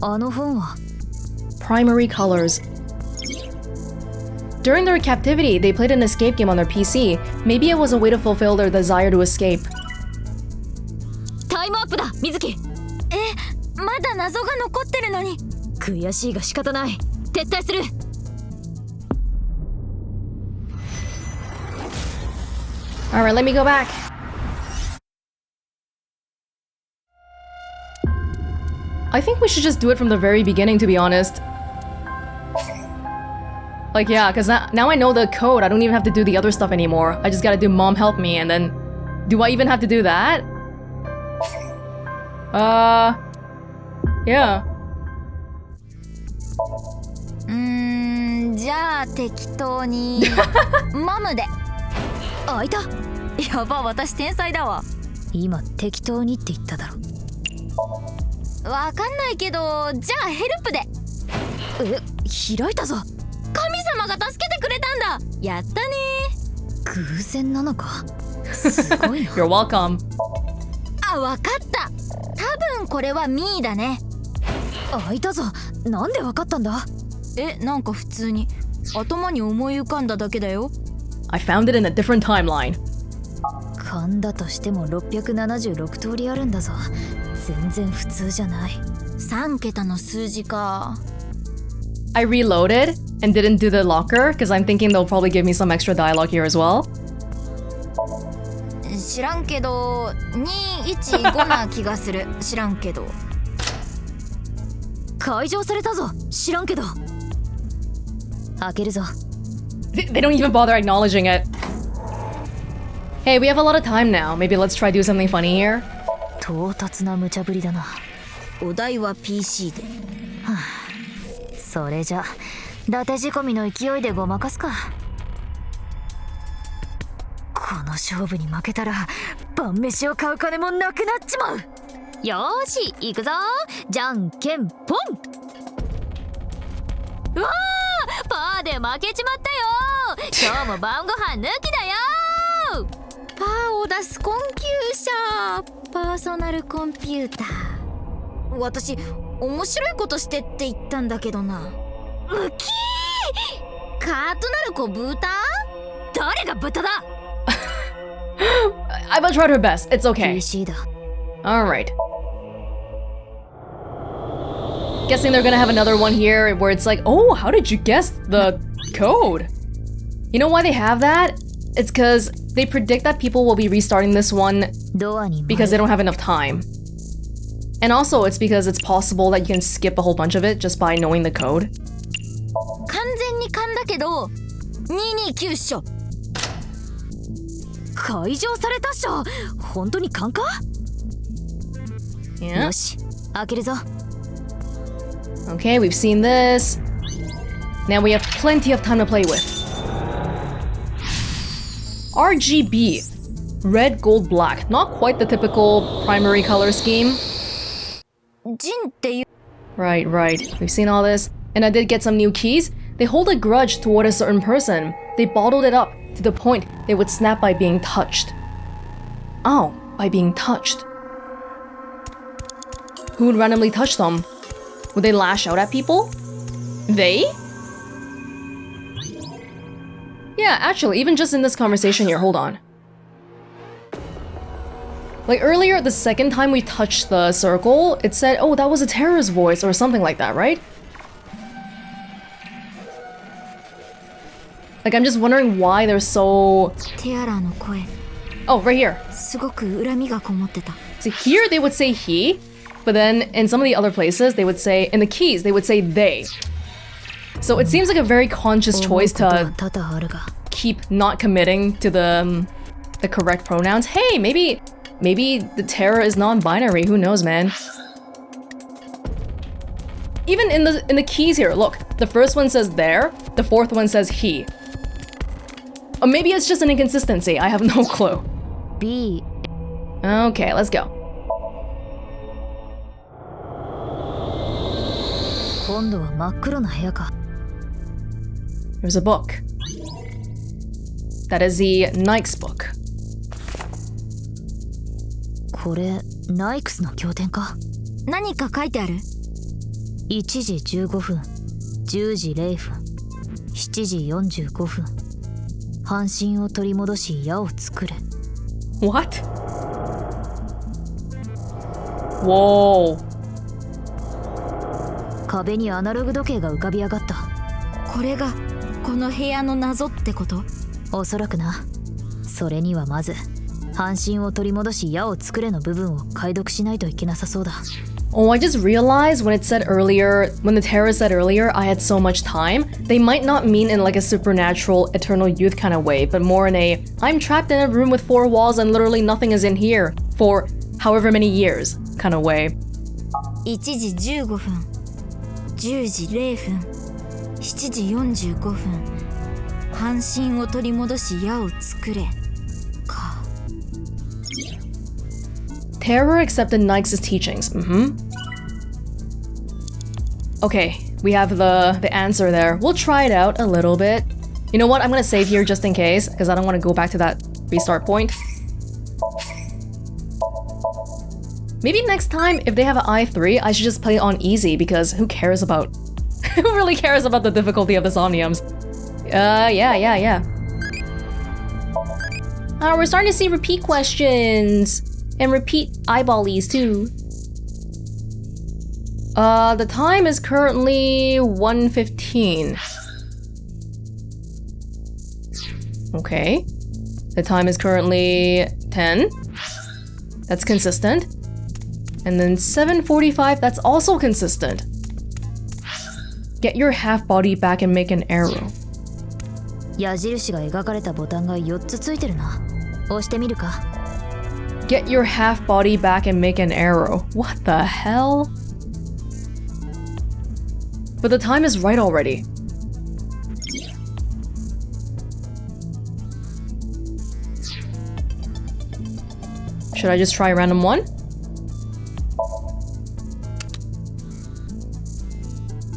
あの本は Primary colors. During their captivity, they played an escape game on their PC. Maybe it was a way to fulfill their desire to escape. タイムアップだ、水木。まだ謎が残ってるのに。悔しいが仕方ない。撤退する。Alright, let me go back. I think we should just do it from the very beginning, to be honest. Like, yeah, because now I know the code. I don't even have to do the other stuff anymore. I just gotta do Mom Help Me, and then... Do I even have to do that? Yeah. じゃあ適当にマムで。あ、いた。やば、私天才だわ。今適当にって言っただろ。わかんないけど、じゃあヘルプで。開いたぞ。神様が助けてくれたんだ。やったね。偶然なのか。すごいな。You're welcome. あ、わかった。多分これはミーだね。開いたぞ。なんでわかったんだ。なんか普通に頭に思い浮かんだだけだよ。I found it in a different timeline. 勘だとしても676通りあるんだぞ。全然普通じゃない。3桁の数字か。I reloaded and didn't do the locker because I'm thinking they'll probably give me some extra dialogue here as well. 知らんけど215な気がする。知らんけど。解錠されたぞ。知らんけど。開けるぞ。They don't even bother acknowledging it. Hey, we have a lot of time now. Maybe let's try do something funny here. 唐突な無茶ぶりだな。お題は PC で。それじゃ伊達仕込みの勢いでごまかすか。この勝負に負けたら晩飯を買う金もなくなっちまう。よーし行くぞ。じゃんけんポン。うわー、パーで負けちまったよ。今日も晩ご飯抜きだよ。パーを出すコンキューシャー、パーソナルコンピューター。私面白いことしてって言ったんだけどな。ムキー、カートなる子豚？誰が豚だ。Aiba tried her best. It's okay. PC だ。Alright. Guessing they're gonna have another one here where it's like, oh, how did you guess the code? You know why they have that? It's because they predict that people will be restarting this one because they don't have enough time. And also, it's because it's possible that you can skip a whole bunch of it just by knowing the code. 完全に勘だけど229っしょ。解錠されたっしょ。本当に勘か。Yeah. よし、開けるぞ。Okay, we've seen this. Now we have plenty of time to play with. RGB. Red, gold, black. Not quite the typical primary color scheme. ジンっていう Right. We've seen all this. And I did get some new keys. They hold a grudge toward a certain person. They bottled it up to the point they would snap by being touched. Oh, by being touched. Who would randomly touch them? Would they lash out at people? They? Yeah, actually, even just in this conversation here, hold on. Like earlier, the second time we touched the circle, it said, oh, that was a terrorist's voice or something like that, right? Like, I'm just wondering why they're so... ティアラの声 Oh, right here. すごく恨みがこもってた See, here they would say he, but then in some of the other places, they would say, in the keys, they would say they. So it seems like a very conscious choice to keep not committing to the correct pronouns. Hey, maybe the terror is non-binary, who knows, man? Even in the keys here, look, the first one says there, the fourth one says he. Or maybe it's just an inconsistency, I have no clue. B. Okay, let's go. 今度は真っ黒な部屋か There's a book. That is the Nike's book. これナイクスの経典か何か書いてある1時15分10時0分7時45分半身を取り戻し矢を作れ What? Whoa. 壁にアナログ時計が浮かび上がったこれがこの部屋の謎ってことおそらくなそれにはまず半身を取り戻し矢を作れの部分を解読しないといけなさそうだ Oh, I just realized when it said earlier, when the terrorist said earlier, I had so much time, they might not mean in like a supernatural eternal youth kind of way, but more in a, I'm trapped in a room with 4 walls and literally nothing is in here for however many years kind of way. 1時15分10時0分7時45分半身を取り戻し矢を作れか Terror accepted Nike's teachings. Okay, we have the answer there. We'll try it out a little bit. You know what? I'm gonna save here just in case, because I don't want to go back to that restart point. Maybe next time, if they have an i3, I should just play it on easy, because who cares about... who really cares about the difficulty of the Somniums? Yeah. We're starting to see repeat questions. And repeat eyeballies too. The time is currently 1:15. Okay. The time is currently 10. That's consistent. And then 7:45, that's also consistent. Get your half body back and make an arrow. 矢印が描かれたボタンが4つついてるな押してみるか Get your half body back and make an arrow. What the hell? But the time is right already. Should I just try random one?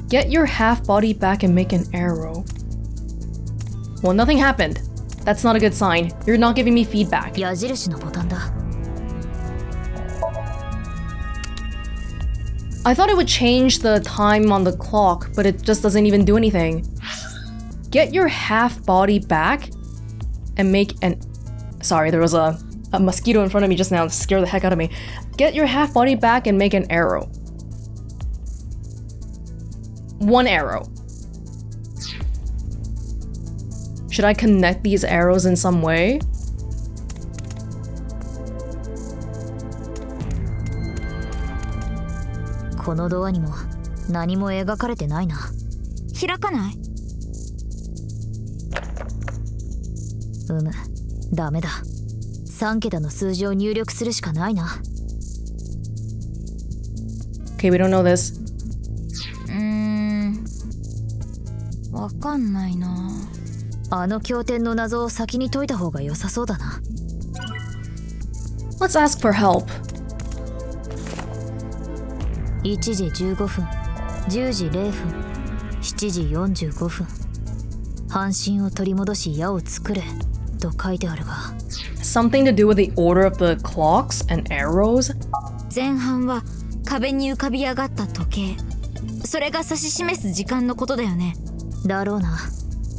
Get your half body back and make an arrow. Well, nothing happened. That's not a good sign. You're not giving me feedback. 矢印のボタンだ I thought it would change the time on the clock, but it just doesn't even do anything. Get your half body back and make an... Sorry, there was a mosquito in front of me just now. It scared the heck out of me. Get your half body back and make an arrow. 1 arrow. Should I connect these arrows in some way? This このドアにも何も描かれてないな開かないダメだ3桁の数字を入力するしかないな Okay, we don't know this. わかんないなあの経典の謎を先に解いた方が良さそうだな Let's ask for help. 1時15分10時0分7時45分半身を取り戻し矢を作れと書いてあるが Something to do with the order of the clocks and arrows? 前半は壁に浮かび上がった時計、それが指し示す時間のことだよね。だろうな。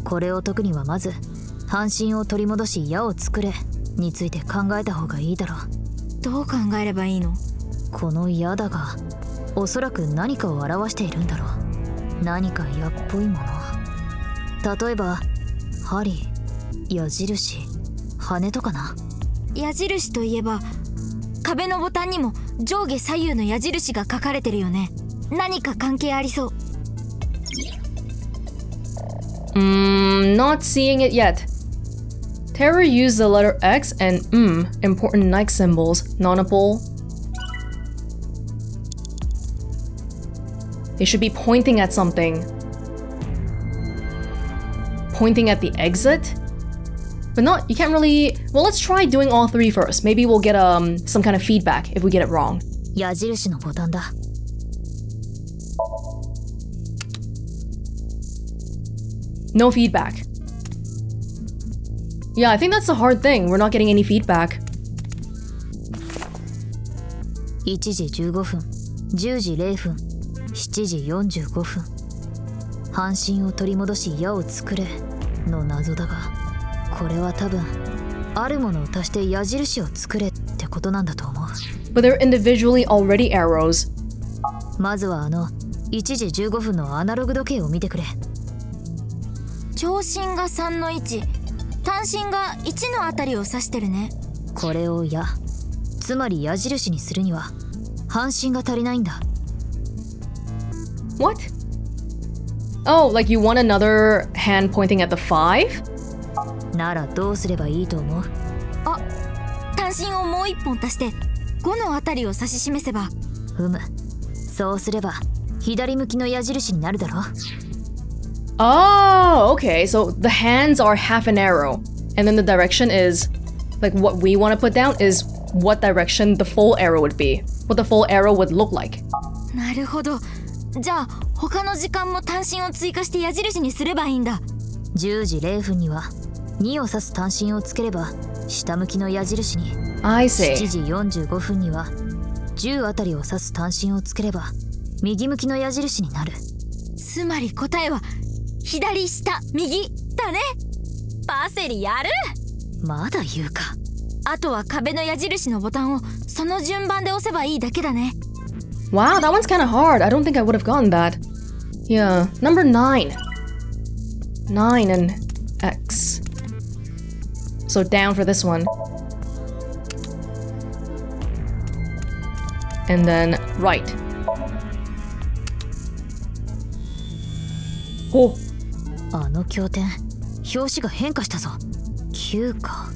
これを解くにはまず半身を取り戻し矢を作れについて考えた方がいいだろう。どう考えればいいの？この矢だがおそらく何かを表しているんだろう。何か矢っぽいもの、例えば針、矢印、羽とかな。矢印といえば壁のボタンにも上下左右の矢印が書かれてるよね。何か関係ありそう。Not seeing it yet. Terror used the letter X and important Nike symbols, nonable. They should be pointing at something. Pointing at the exit? But not, you can't really... Well, let's try doing all three first. Maybe we'll get some kind of feedback if we get it wrong. 矢印のボタンだ。No feedback. Yeah, I think that's the hard thing. We're not getting any feedback. 1時15分10時0分7時45分半身を取り戻し矢を作れの謎だが、これは多分あるものを足して矢印を作れってことなんだと思う。 But they're individually already arrows. まずは1時15分のアナログ時計を見てくれ。長針が3の1、短針が1のあたりを指してるね。これを矢、つまり矢印にするには半身が足りないんだ。 What? Oh, like you want another hand pointing at the 5? ならどうすればいいと思う？あ、短針をもう1本足して5のあたりを指し示せば。そうすれば左向きの矢印になるだろ。 Oh, okay. So the hands are half an arrow. And then the direction is... Like what we want to put down is what direction the full arrow would be. What the full arrow would look like. なるほど。じゃあ他の時間も短針を追加して矢印にすればいいんだ。10時0分には2を指す短針をつければ下向きの矢印に。 I see. 7時45分には10あたりを指す短針をつければ右向きの矢印になる。つまり答えは左下右だね。パセリやる。まだ言うか。あとは壁の矢印のボタンをその順番で押せばいいだけだね。 Wow, that one's kind of hard. I don't think I would have gotten that. Yeah, number 9. 9 and X. So down for this one. And then right. Oh. あの経典、表紙が変化したぞ。9か。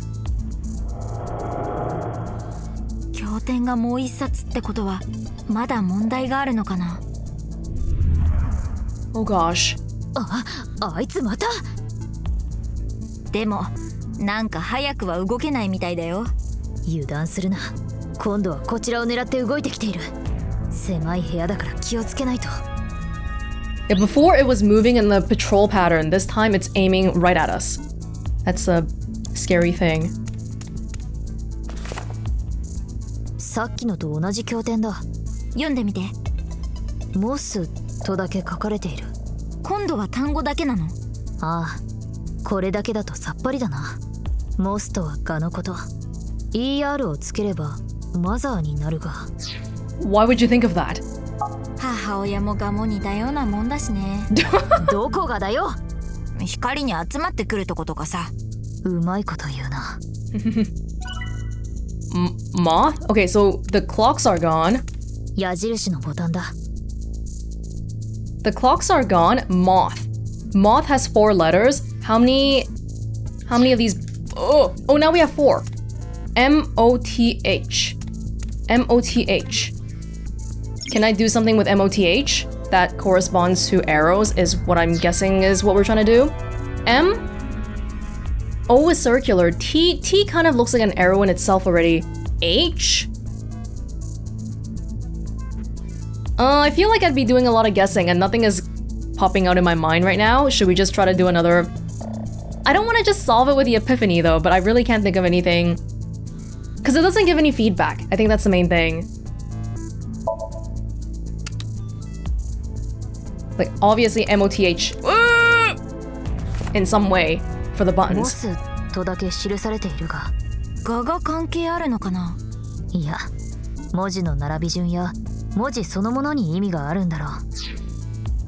経典がもう一冊ってことはまだ問題があるのかな。 Oh gosh. あいつまた。でもなんか早くは動けないみたいだよ。油断するな。今度はこちらを狙って動いてきている。狭い部屋だから気をつけないと。 Yeah, before it was moving in the patrol pattern. This time it's aiming right at us. That's a scary thing. さっきのと同じ経典だ。読んでみて。モスとだけ書かれている。今度は単語だけなの？ああ、これだけだとさっぱりだな。モスとはガのこと。ER をつければマザーになるが。 Why would you think of that? 母親もガも似たようなもんだしね。どこがだよ。光に集まってくるとことかさ。うまいこと言うな。Moth? Okay, so the clocks are gone. 矢印のボタンだ。The clocks are gone. Moth. Moth has 4 letters. How many of these? Oh, now we have 4. M-O-T-H. M-O-T-H. Can I do something with M-O-T-H? That corresponds to arrows is what I'm guessing is what we're trying to do. M? O is circular. T kind of looks like an arrow in itself already. H? I feel like I'd be doing a lot of guessing and nothing is popping out in my mind right now. Should we just try to do another? I don't want to just solve it with the epiphany though, but I really can't think of anything. Because it doesn't give any feedback. I think that's the main thing. Like, obviously MOTH in some way for the buttons. とだけ記されているが、画が関係あるのかな。いや、文字の並び順や文字そのものに意味があるんだろう。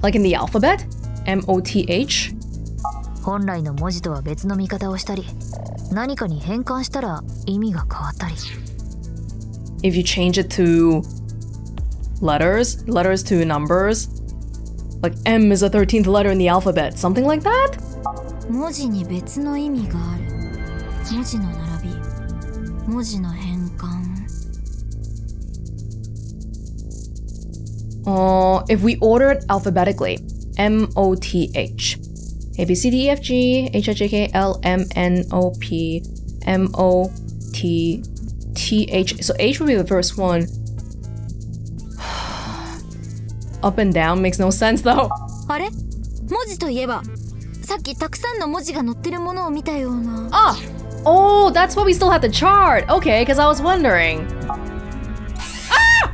Like in the alphabet? MOTH? 本来の文字とは別の見方をしたり、何かに変換したら意味が変わったり。If you change it to letters to numbers, like M is the 13th letter in the alphabet, something like that? 文字に別の意味がある。文字の並び、文字の変換。If we order it alphabetically, MOTH. A, B, C, D, E, F, G, H, I, J, K, L, M, N, O, P, M, O, T, T, H. So H would be the first one. Up and down makes no sense though. あれ？文字といえば、さっきたくさんの文字が載ってるものを見たような。Ah! Oh, that's why we still had the chart. Okay, because I was wondering. Ah!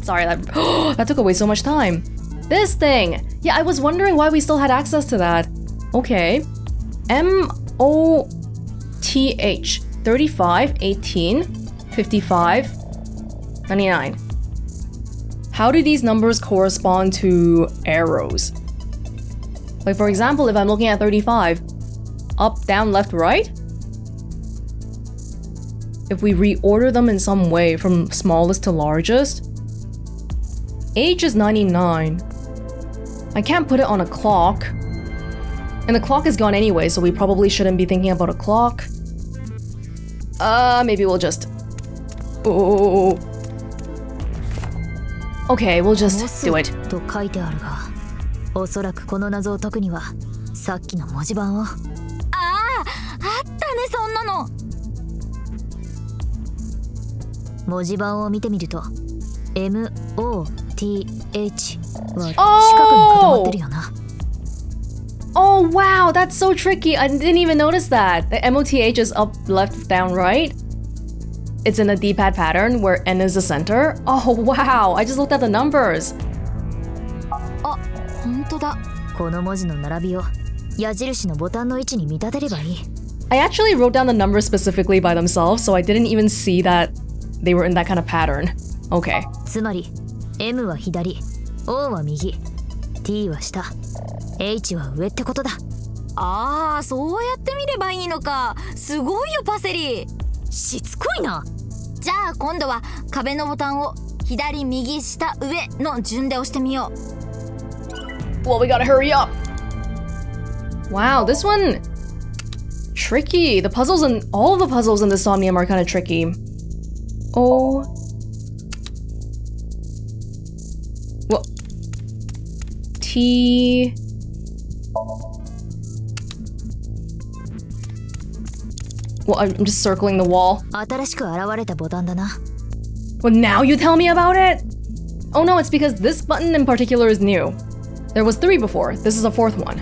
Sorry, that took away so much time. This thing. Yeah, I was wondering why we still had access to that. Okay. MOTH. 35, 18, 55, 99. How do these numbers correspond to arrows? Like, for example, if I'm looking at 35, up, down, left, right? If we reorder them in some way from smallest to largest, H is 99. I can't put it on a clock. And the clock is gone anyway, so we probably shouldn't be thinking about a clock. Maybe we'll just... Oh. Okay, we'll just do it. と書いてあるが、おそらくこの謎を解くにはさっきの文字盤を。あったね、そんなの。文字盤を見てみると MOTH は近くに固まってるよな。Oh wow, that's so tricky. I didn't even notice that. The MOTH is up, left, down, right. It's in a D-pad pattern where N is the center. Oh wow, I just looked at the numbers. あ、本当だ。この文字の並びを矢印のボタンの位置に見立てればいい。I actually wrote down the numbers specifically by themselves, so I didn't even see that they were in that kind of pattern. Okay. つまり M は左、O は右、T は下、H は上ってことだ。ああ、そうやって見ればいいのか。すごいよ、パセリ。しつこいな。じゃあ今度は壁のボタンを左、右、下、上の順で押してみよう。Well, we gotta hurry up. Wow, this one... tricky. The puzzles and all of the puzzles in the Somnium are kind of tricky. Oh... Well... T... Well, I'm just circling the wall. 新しく現れたボタンだな。Well, now you tell me about it? Oh no, it's because this button in particular is new. There was 3 before. This is a 4th one.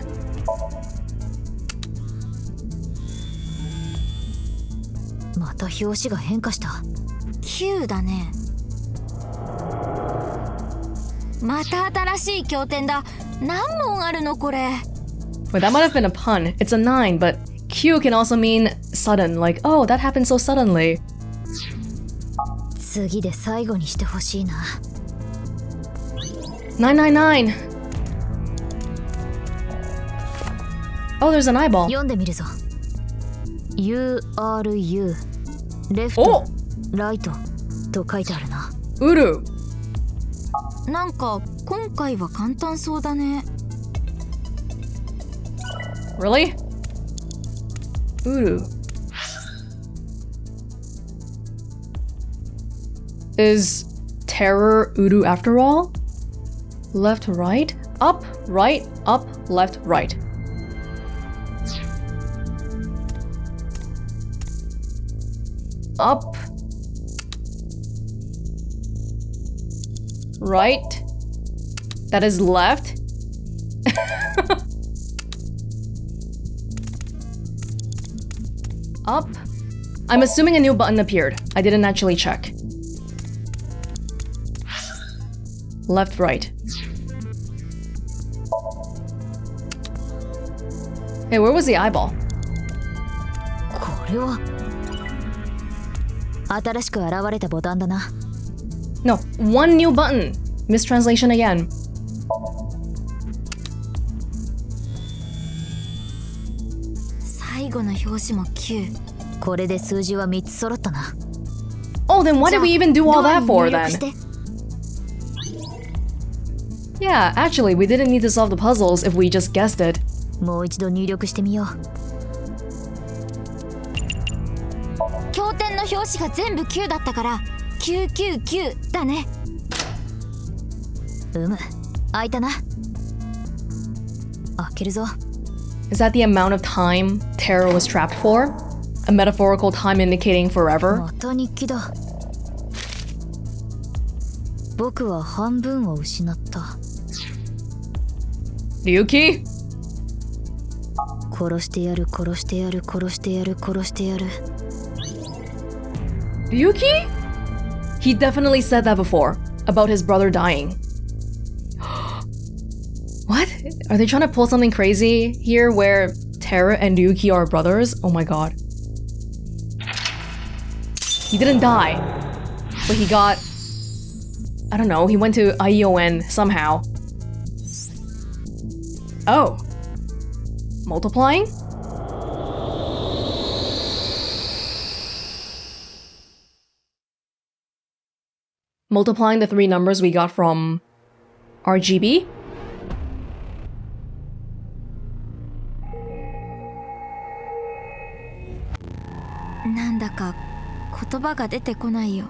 また表紙が変化した。9だね。また新しい経典だ。何問あるのこれ。Wait, that might have been a pun. It's a 9, but Q can also mean sudden, like, oh, that happened so suddenly. 次で最後にしてほしいな。999. Oh, there's an eyeball. 読んでみるぞ。URU レフおトライトと書いてあるな。ウル。なんか今回は簡単そうだね。Really? Uru. Is terror Uru after all? Left, right, up, left, right. Up, right. That is left. Up. I'm assuming a new button appeared. I didn't actually check. Left, right. Hey, where was the eyeball? これは新しく現れたボタンだな。 No, one new button. Mistranslation again. 最後の表紙も9。これで数字は3つ揃ったな。 Oh, then what did we even do all that for ドアに入力し then? て。 Yeah, actually, we didn't need to solve the puzzles if we just guessed it. もう一度入力してみよう。経典の表紙が全部9だったから999だね。開いたな。開けるぞ。 Is that the amount of time Terra was trapped for? A metaphorical time indicating forever? また日記だ。僕は半分を失った。 Ryuki? 殺してやる殺してやる殺してやる殺してやる。 Ryuki? He definitely said that before, about his brother dying. What? Are they trying to pull something crazy here where Terra and Ryuki are brothers? Oh my god. He didn't die, but he got... I don't know, he went to ION somehow. Oh. Multiplying? Multiplying the 3 numbers we got from RGB?なんだか言葉が出てこないよ。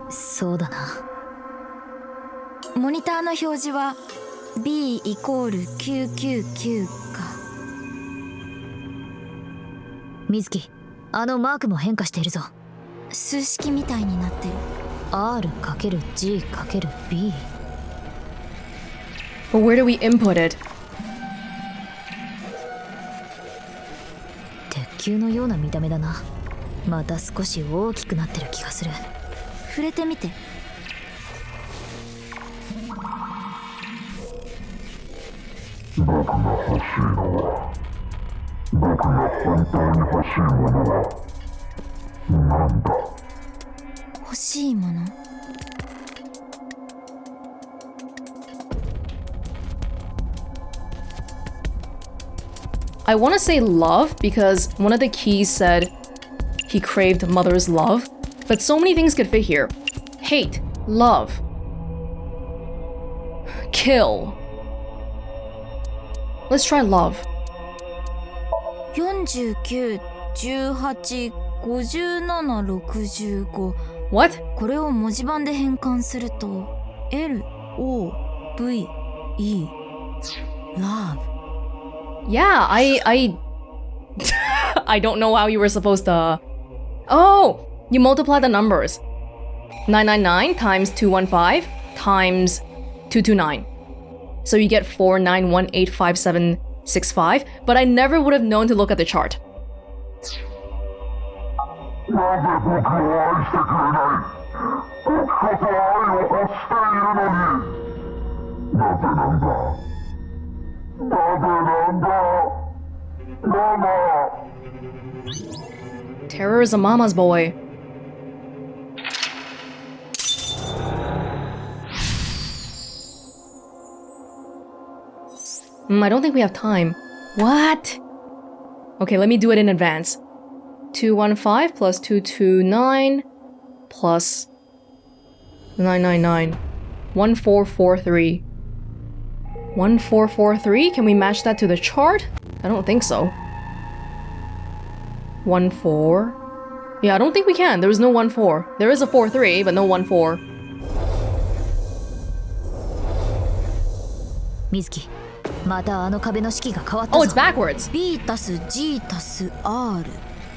そうだな。モニターの表示は B イコール999か。水木、あのマークも変化しているぞ。数式みたいになってる。 R×G×B。 But where do we input it? 鉄球のような見た目だな。また少し大きくなってる気がする。触れてみて。僕が欲しいのは、僕が本当に欲しいものは何だ？欲しいもの。I want to say love because one of the keys said he craved mother's love, but so many things could fit here. Hate, love, kill. Let's try love. 49、18、57、65。 What? これを文字盤で変換すると L-O-V-E Love. Yeah, I I don't know how you were supposed to... Oh! You multiply the numbers. 999 times 215 times 229. So you get 4918565, but I never would have known to look at the chart. なぜ僕を愛してくれない？僕こそ愛を欲しているのに。なぜなんだ？なぜなんだ？ママ。Terror is a mama's boy. I don't think we have time. What? Okay, let me do it in advance. 215 plus 229 plus 999. 1443. 1443? Can we match that to the chart? I don't think so. 14. Yeah, I don't think we can. There is no 14. There is a 43, but no 14. 水木、またあの壁の式が変わったぞ。 Oh, it's backwards. B たす G たす R。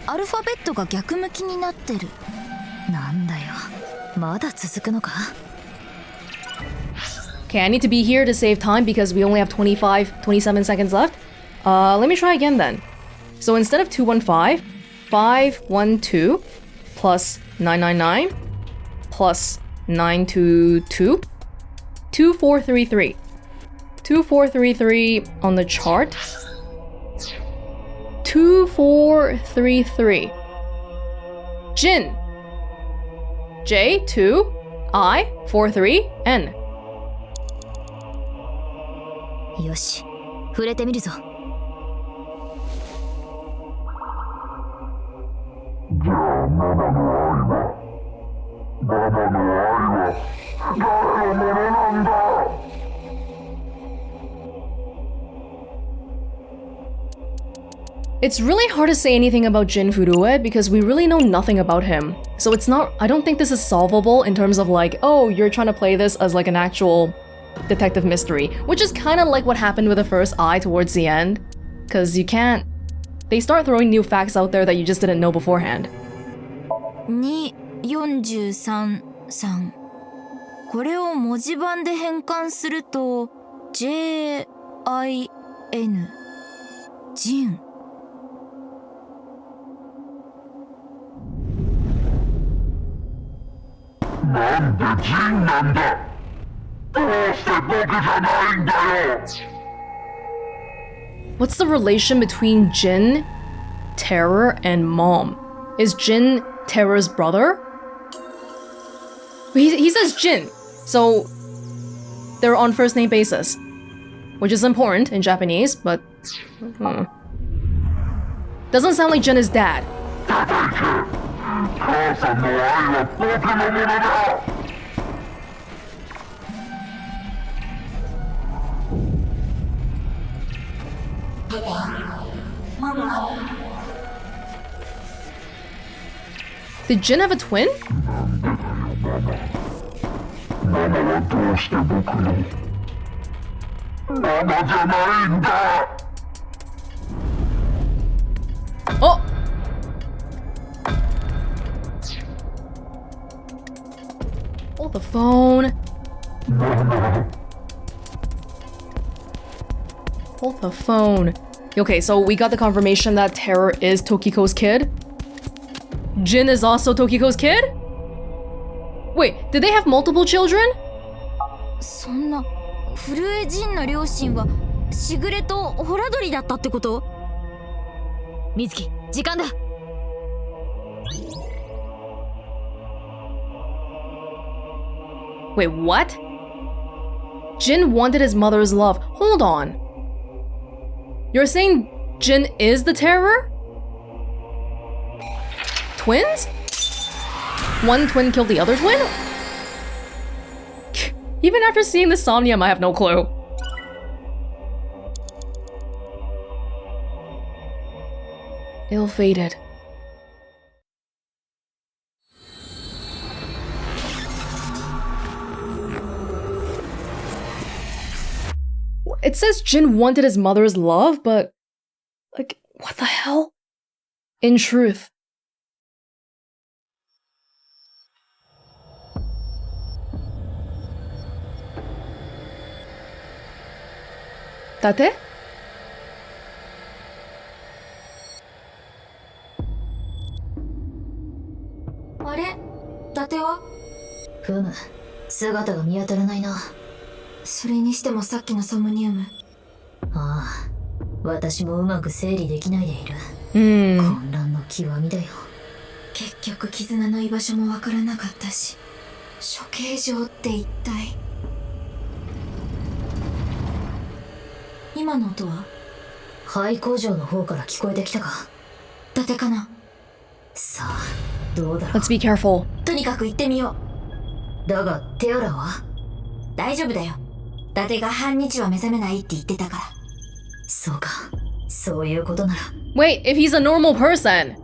アルファベットが逆向きになってる。なんだよ、まだ続くのか？ Okay, I need to be here to save time because we only have 27 seconds left. Let me try again then. So instead of 215, 512 plus 999 plus 922, 2433. 2433 on the chart. 2433. Jin. J2 I 43 N. よし、触れてみるぞ。じゃあママの愛は誰のものなんだ。It's really hard to say anything about Jin Furue because we really know nothing about him. So it's not, I don't think this is solvable in terms of like, oh, you're trying to play this as like an actual detective mystery, which is kind of like what happened with the first eye towards the end. Because you can't, they start throwing new facts out there that you just didn't know beforehand. 243-3これを文字盤で変換すると JIN ジンなんでジンなんだ。どうして僕じゃないんだよ。 What's the relation between Jin, Terror, and Mom? Is Jin Terror's brother? He says Jin, so they're on first name basis, which is important in Japanese, but doesn't sound like Jin is dad. 母さんの愛は僕のものだ。Did Jin have a twin? ママはどうして僕のママじゃないんだ。 Oh! Hold the phone. Hold the phone. Okay, so we got the confirmation that Terror is Tokiko's kid. Jin is also Tokiko's kid? Wait, did they have multiple children? そんな震えジンの両親はしぐれとホラドリだったってこと？水木、時間だ。Wait, what? Jin wanted his mother's love. Hold on. You're saying Jin is the Terror? Twins? One twin killed the other twin? Even after seeing the Somnium, I have no clue. Ill-fated. It says Jin wanted his mother's love, but... like, what the hell? In truth. Tate? あれ？伊達は？ふむ、姿が見当たらないな。それにしてもさっきのソムニウム。ああ、私もうまく整理できないでいる。混乱の極みだよ。結局絆の居場所もわからなかったし、処刑場って一体。今の音は？廃工場の方から聞こえてきたか。伊達かな。さあ、どうだろう。 Let's be careful. とにかく行ってみよう。だがテアラは？大丈夫だよ。伊達が半日は目覚めないって言ってたから。そうか、そういうことなら。 Wait, if he's a normal person.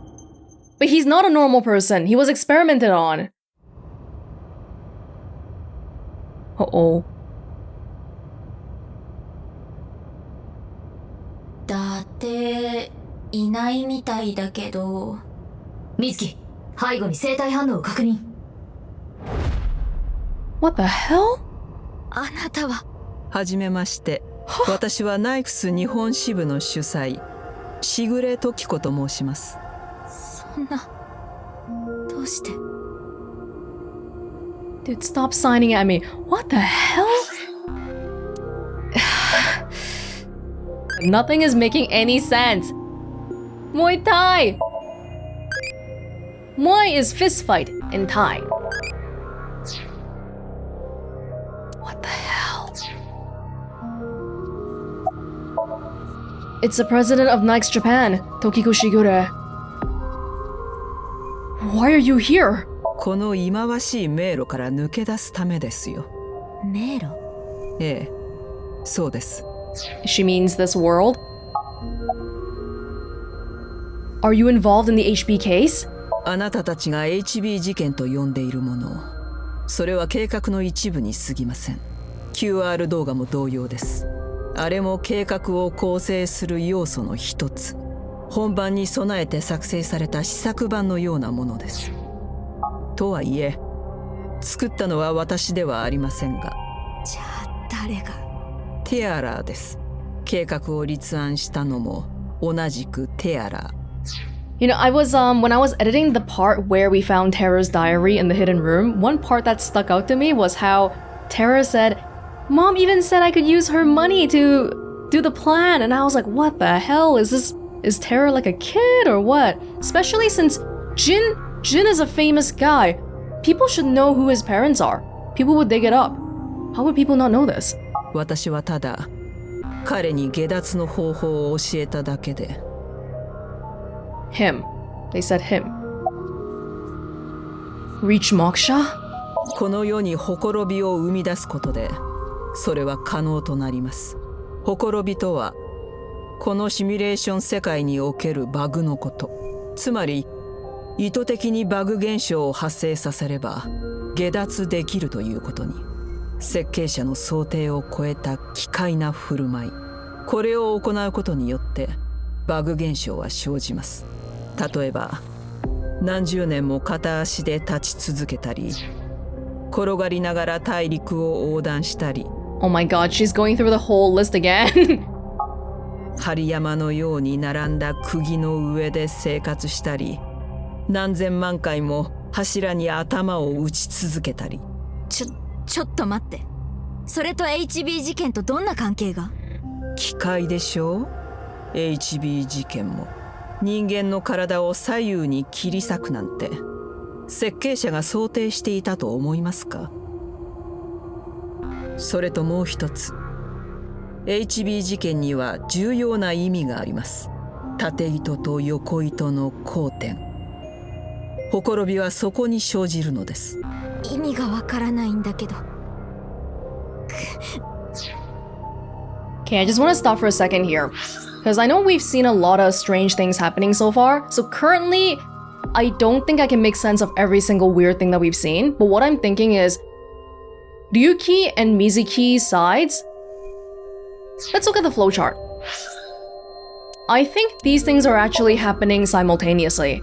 But he's not a normal person. He was experimented on. Uh-oh. 伊達いないみたいだけど。水木、背後に生体反応を確認。 What the hell? あなたは。はじめまして。私はナイクス日本支部の主催、しぐれときこと申します。そんな。どうして。Dude, stop signing at me. What the hell? Nothing is making any sense. Muay Thai! Muay is fist fight in Thai. What the hell? It's the president of Nike's Japan, Tokiko Shigure. Why are you here? この忌まわしい迷路から抜け出すためですよ。迷路？ええ、そうです。She means this world? Are you involved in the HB case? あなたたちが HB 事件と呼んでいるもの、それは計画の一部に過ぎません。QR 動画も同様です。あれも計画を構成する要素の一つ。本番に備えて作成された試作版のようなものです。とはいえ、作ったのは私ではありませんが。じゃあ誰が？テアラーです。計画を立案したのも同じくテアラー。You know, when I was editing the part where we found Tara's diary in the hidden room, one part that stuck out to me was how Tara said, Mom even said I could use her money to do the plan, and I was like, what the hell? Is Tara like a kid or what? Especially since Jin is a famous guy. People should know who his parents are. People would dig it up. How would people not know this? 私はただ彼に下脱の方法を教えただけで。Him. They said him. Reach Moksha? この世にほころびを生み出すことで、それは可能となります。ほころびとは、このシミュレーション世界におけるバグのこと。つまり、意図的にバグ現象を発生させれば、下脱できるということに。設計者の想定を超えた奇怪な振る舞い。これを行うことによって、バグ現象は生じます。例えば、何十年も片足で立ち続けたり、転がりながら大陸を横断したり。Oh my god, she's going through the whole list again. 針山のように並んだ釘の上で生活したり、何千万回も柱に頭を打ち続けたり。ちょっと待って。それと HB 事件とどんな関係が？機械でしょう？ HB 事件も。人間の体を左右に切り裂くなんて、設計者が想定していたと思いますか？それともう一つ。HB 事件には重要な意味があります。縦糸と横糸の交点。ほころびはそこに生じるのです。意味がわからないんだけど。Okay, I just want to stop for a second here. Because I know we've seen a lot of strange things happening so far. So currently, I don't think I can make sense of every single weird thing that we've seen. But what I'm thinking is, Ryuki and Mizuki's sides. Let's look at the flowchart. I think these things are actually happening simultaneously.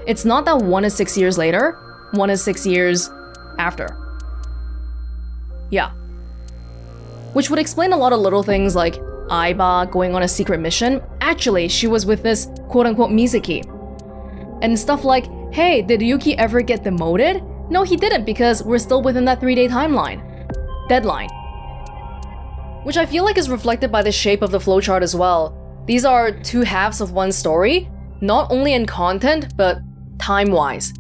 It's not that one is 6 years later, one is 6 years after. Yeah. Which would explain a lot of little things like Aiba going on a secret mission. Actually, she was with this quote-unquote Mizuki. And stuff like, hey, did Ryuki ever get demoted? No, he didn't because we're still within that 3-day timeline. Deadline. Which I feel like is reflected by the shape of the flowchart as well. These are two halves of one story, not only in content, but time-wise.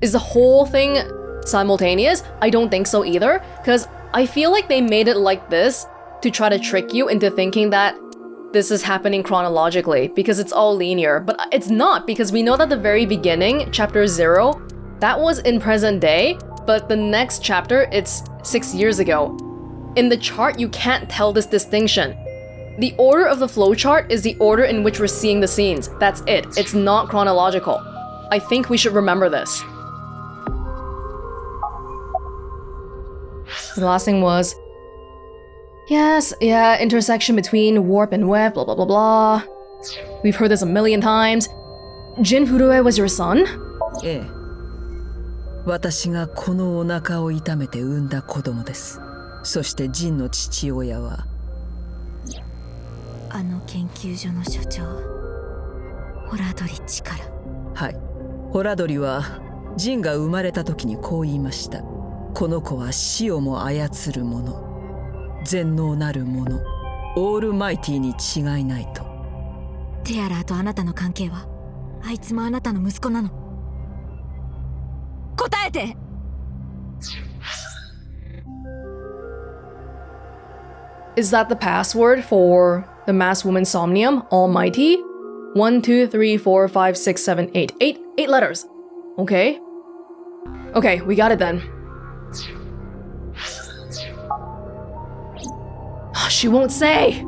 Is the whole thing simultaneous? I don't think so either, because I feel like they made it like this to try to trick you into thinking that this is happening chronologically, because it's all linear, but it's not, because we know that the very beginning, chapter 0, that was in present day, but the next chapter, it's 6 years ago. In the chart, you can't tell this distinction. The order of the flowchart is the order in which we're seeing the scenes. That's it. It's not chronological. I think we should remember this. The last thing was, yes, yeah, intersection between warp and web, blah blah blah blah. We've heard this a million times. Jin Furue was your son? ええ。私がこのお腹を痛めて産んだ子供です。そしてジンの父親はあの研究所の所長ホラドリチから。はい、ホラドリはジンが生まれた時にこう言いました。この子は死をも操る者、全能なる者、オールマイティに違いないと。テアラーとあなたの関係はあいつもあなたの息子なの？答えて。Is that the password for the masked woman Somnium? Almighty? 1, 2, 3, 4, 5, 6, 7, 8. 8 letters. Okay. Okay, we got it then. She won't say!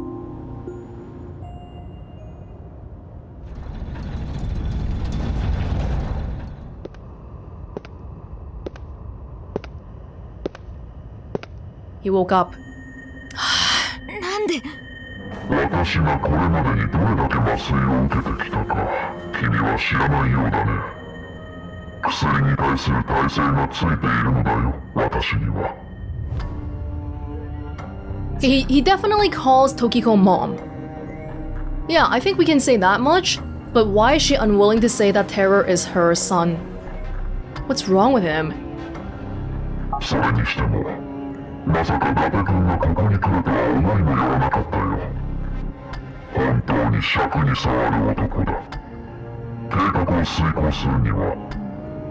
He woke up. なんで？私がこれまでにどれだけ麻酔を受けてきたか、君は知らないようだね。薬に対する耐性がついているのだよ、私には。He definitely calls Tokiko mom. Yeah, I think we can say that much, but why is she unwilling to say that Terror is her son? What's wrong with him? それにしても、まさか伊達君がここに来るとは思いもよらなかったよ。本当に尺に触る男だ。計画を遂行するには、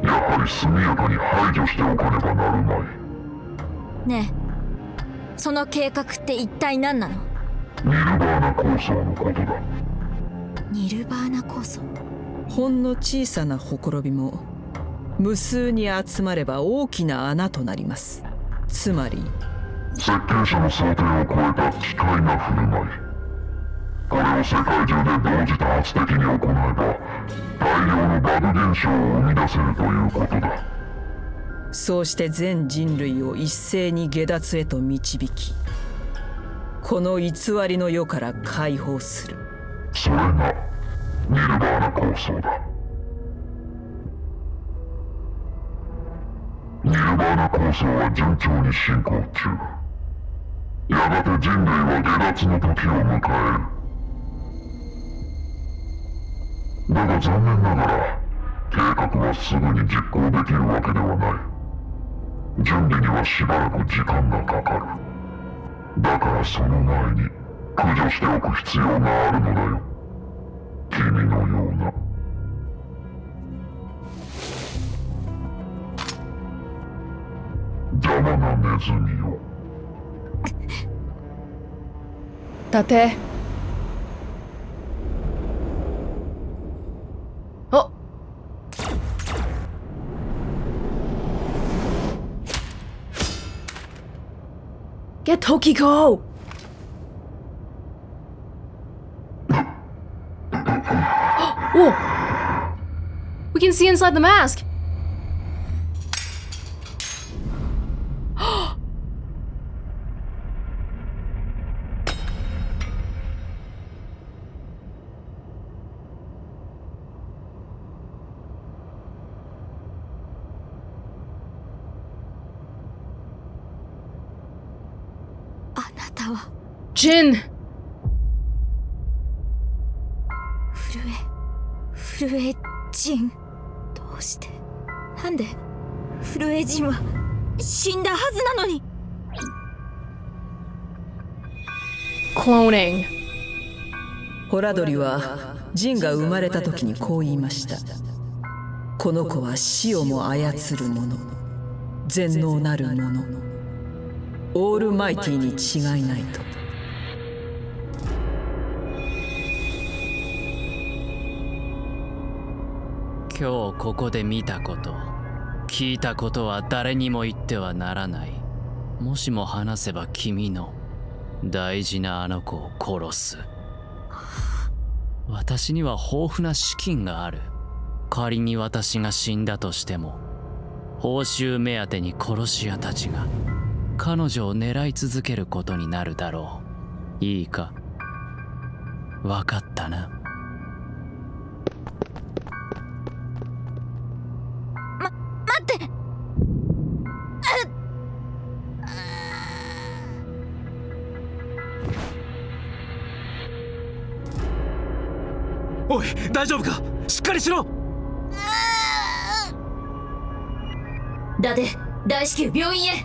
やはり速やかに排除しておかねばなるまい。ねえ、その計画って一体何なの？ニルバーナ構想のことだ。ニルバーナ構想？ほんの小さなほころびも無数に集まれば大きな穴となります。つまり設計者の想定を超えた奇怪な振る舞い。これを世界中で同時多発的に行えば、大量のバグ現象を生み出せるということだ。そうして全人類を一斉に下脱へと導き、この偽りの世から解放する。それがニルバーナ構想だ。ニルバーナ構想は順調に進行中。やがて人類は下脱の時を迎える。だが残念ながら、計画はすぐに実行できるわけではない。準備にはしばらく時間がかかる。だからその前に駆除しておく必要があるのだよ。君のような。邪魔なネズミを。だって。あ。Get Tokiko! Whoa! We can see inside the mask! Jin! 震えジン。どうして？なんで震えジンは死んだはずなのに。Cloning. ホラドリはジンが生まれた時にこう言いました。この子は死をも操る者、全能なる者、オールマイティに違いないと。今日ここで見たこと、聞いたことは誰にも言ってはならない。もしも話せば君の大事なあの子を殺す。私には豊富な資金がある。仮に私が死んだとしても、報酬目当てに殺し屋たちが彼女を狙い続けることになるだろう。いいか、分かったな。待って、おい大丈夫かしっかりしろ伊達大至急病院へ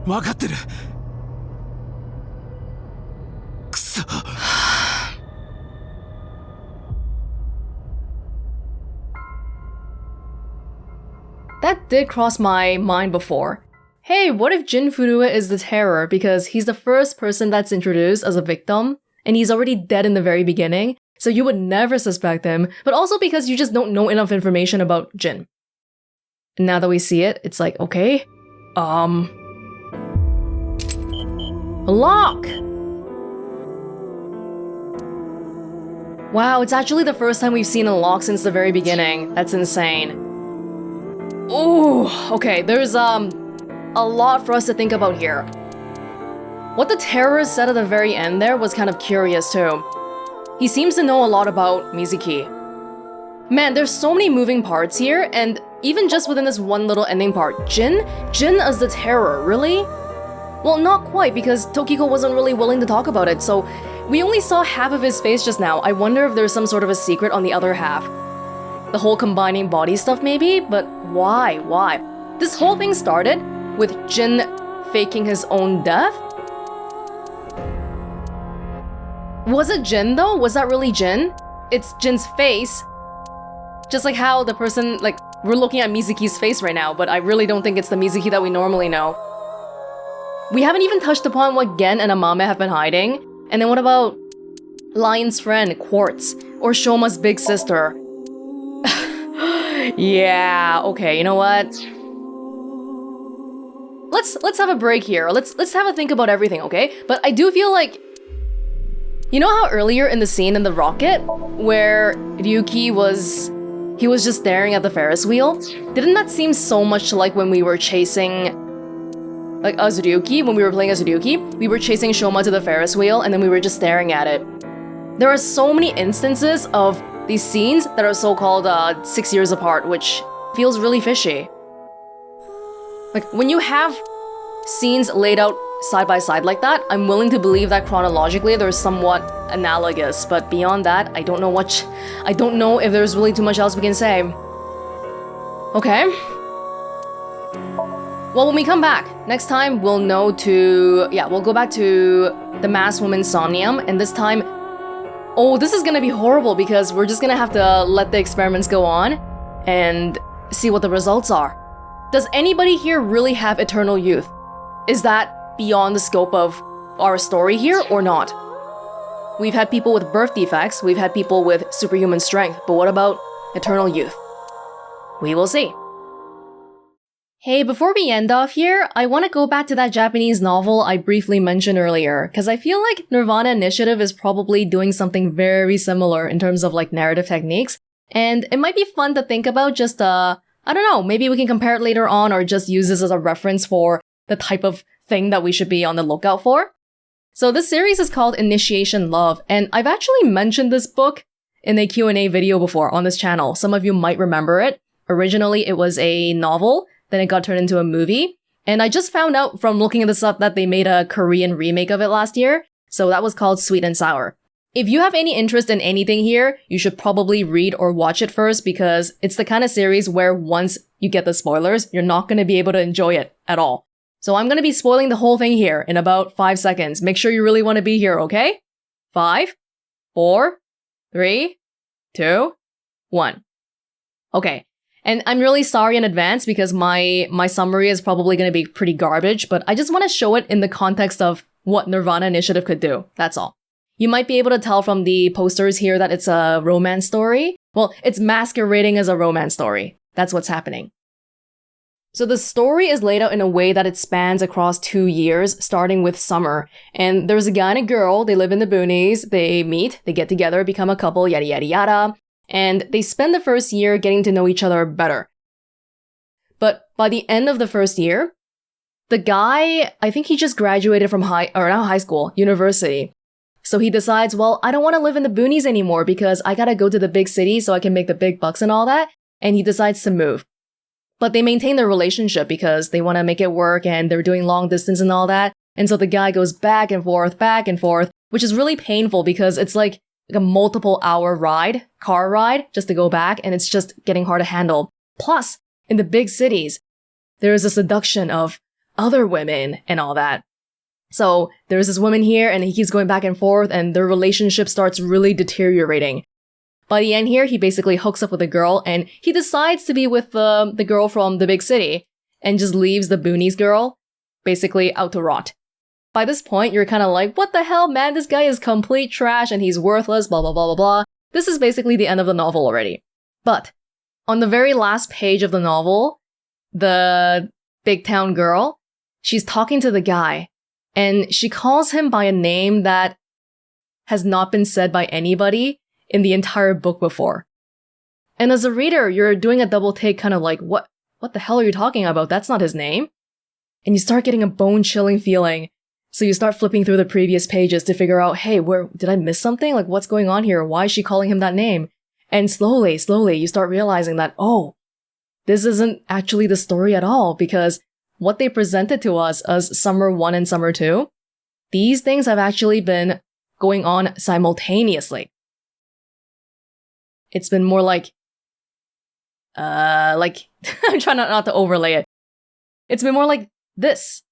分かってるくそThat did cross my mind before. Hey, what if Jin Furue is the terror because he's the first person that's introduced as a victim, and he's already dead in the very beginning, so you would never suspect him, but also because you just don't know enough information about Jin. And now that we see it, it's like, okay, a lock! Wow, it's actually the first time we've seen a lock since the very beginning. That's insane. Ooh, okay, there's a lot for us to think about here. What the terrorist said at the very end there was kind of curious too. He seems to know a lot about Mizuki. Man, there's so many moving parts here, and even just within this one little ending part, Jin as the terror, really? Well, not quite, because Tokiko wasn't really willing to talk about it, so we only saw half of his face just now. I wonder if there's some sort of a secret on the other half. The whole combining body stuff maybe? But why? Why? This whole thing started with Jin faking his own death? Was it Jin though? Was that really Jin? It's Jin's face. Just like how the person, like, we're looking at Mizuki's face right now, but I really don't think it's the Mizuki that we normally know. We haven't even touched upon what Gen and Amame have been hiding. And then what about Lion's friend, Quartz, or Shoma's big sister? Yeah, okay, you know what? Let's have a break here. Let's have a think about everything, okay? But I do feel like, you know how earlier in the scene in the rocket where Ryuki was just staring at the Ferris wheel? Didn't that seem so much like when we were chasing, like, as Ryuki, when we were playing as Ryuki? We were chasing Shoma to the Ferris wheel and then we were just staring at it. There are so many instances of these scenes that are so-called 6 years apart, which feels really fishy. Like, when you have scenes laid out side by side like that, I'm willing to believe that chronologically they're somewhat analogous, but beyond that, I don't know if there's really too much else we can say. Okay. Well, when we come back, next time we'll go back to the masked woman Somnium, and this time, oh, this is gonna be horrible because we're just gonna have to let the experiments go on and see what the results are. Does anybody here really have eternal youth? Is that beyond the scope of our story here or not? We've had people with birth defects, we've had people with superhuman strength, but what about eternal youth? We will see. Hey, before we end off here, I want to go back to that Japanese novel I briefly mentioned earlier, because I feel like Nirvana Initiative is probably doing something very similar in terms of like narrative techniques, and it might be fun to think about just, I don't know, maybe we can compare it later on or just use this as a reference for the type of thing that we should be on the lookout for. So this series is called Initiation Love, and I've actually mentioned this book in a Q&A video before on this channel. Some of you might remember it. Originally, it was a novel, then it got turned into a movie. And I just found out from looking this up that they made a Korean remake of it last year. So that was called Sweet and Sour. If you have any interest in anything here, you should probably read or watch it first because it's the kind of series where once you get the spoilers, you're not going to be able to enjoy it at all. So I'm going to be spoiling the whole thing here in about 5 seconds. Make sure you really want to be here, okay? 5, 4, 3, 2, 1. Okay. And I'm really sorry in advance because my summary is probably going to be pretty garbage, but I just want to show it in the context of what Nirvana Initiative could do. That's all. You might be able to tell from the posters here that it's a romance story. Well, it's masquerading as a romance story. That's what's happening. So the story is laid out in a way that it spans across 2 years, starting with summer. And there's a guy and a girl, they live in the boonies, they meet, they get together, become a couple, yada yada yada. And they spend the first year getting to know each other better. But by the end of the first year, the guy, I think he just graduated from high school, university. So he decides, well, I don't want to live in the boonies anymore because I gotta go to the big city so I can make the big bucks and all that. And he decides to move. But they maintain their relationship because they want to make it work and they're doing long distance and all that. And so the guy goes back and forth, which is really painful because it's like like a multiple hour car ride, just to go back, and it's just getting hard to handle. Plus, in the big cities, there is a seduction of other women and all that. So there's this woman here, and he keeps going back and forth, and their relationship starts really deteriorating. By the end here, he basically hooks up with a girl, and he decides to be with the girl from the big city, and just leaves the boonies girl basically out to rot. By this point, you're kind of like, what the hell, man? This guy is complete trash, and he's worthless, blah, blah, blah, blah, blah. This is basically the end of the novel already. But on the very last page of the novel, the big town girl, she's talking to the guy, and she calls him by a name that has not been said by anybody in the entire book before. And as a reader, you're doing a double take, kind of like, what the hell are you talking about? That's not his name. And you start getting a bone-chilling feeling. So you start flipping through the previous pages to figure out, hey, did I miss something? Like, what's going on here? Why is she calling him that name? And slowly, you start realizing that, oh, this isn't actually the story at all, because what they presented to us as Summer 1 and Summer 2, these things have actually been going on simultaneously. It's been more like I'm trying not to overlay it. It's been more like this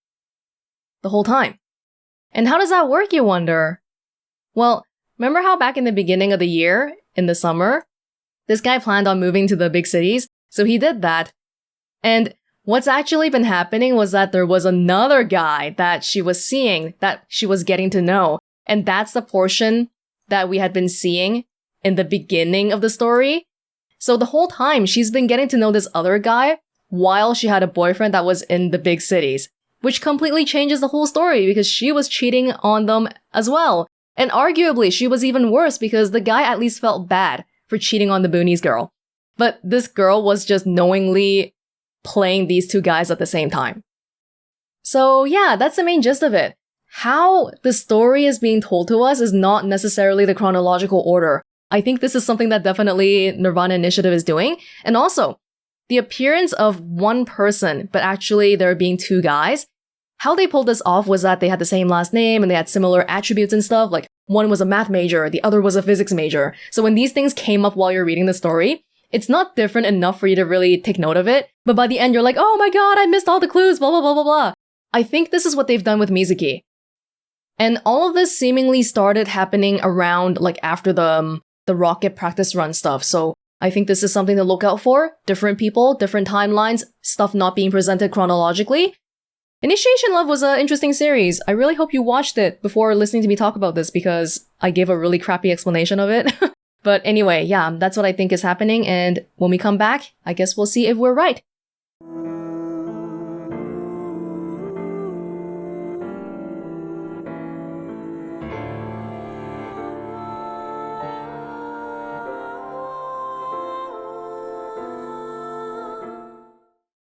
the whole time. And how does that work, you wonder? Well, remember how back in the beginning of the year, in the summer, this guy planned on moving to the big cities? So he did that. And what's actually been happening was that there was another guy that she was seeing, that she was getting to know. And that's the portion that we had been seeing in the beginning of the story. So the whole time, she's been getting to know this other guy while she had a boyfriend that was in the big cities, which completely changes the whole story because she was cheating on them as well. And arguably, she was even worse because the guy at least felt bad for cheating on the boonies girl. But this girl was just knowingly playing these two guys at the same time. So yeah, that's the main gist of it. How the story is being told to us is not necessarily the chronological order. I think this is something that definitely Nirvana Initiative is doing. And also, the appearance of one person, but actually there being two guys, how they pulled this off was that they had the same last name and they had similar attributes and stuff. Like, one was a math major, the other was a physics major. So when these things came up while you're reading the story, it's not different enough for you to really take note of it. But by the end, you're like, oh my god, I missed all the clues, blah, blah, blah, blah, blah. I think this is what they've done with Mizuki. And all of this seemingly started happening around, like, after the rocket practice run stuff. So I think this is something to look out for. Different people, different timelines, stuff not being presented chronologically. Initiation Love was an interesting series. I really hope you watched it before listening to me talk about this because I gave a really crappy explanation of it. But anyway, yeah, that's what I think is happening. And when we come back, I guess we'll see if we're right.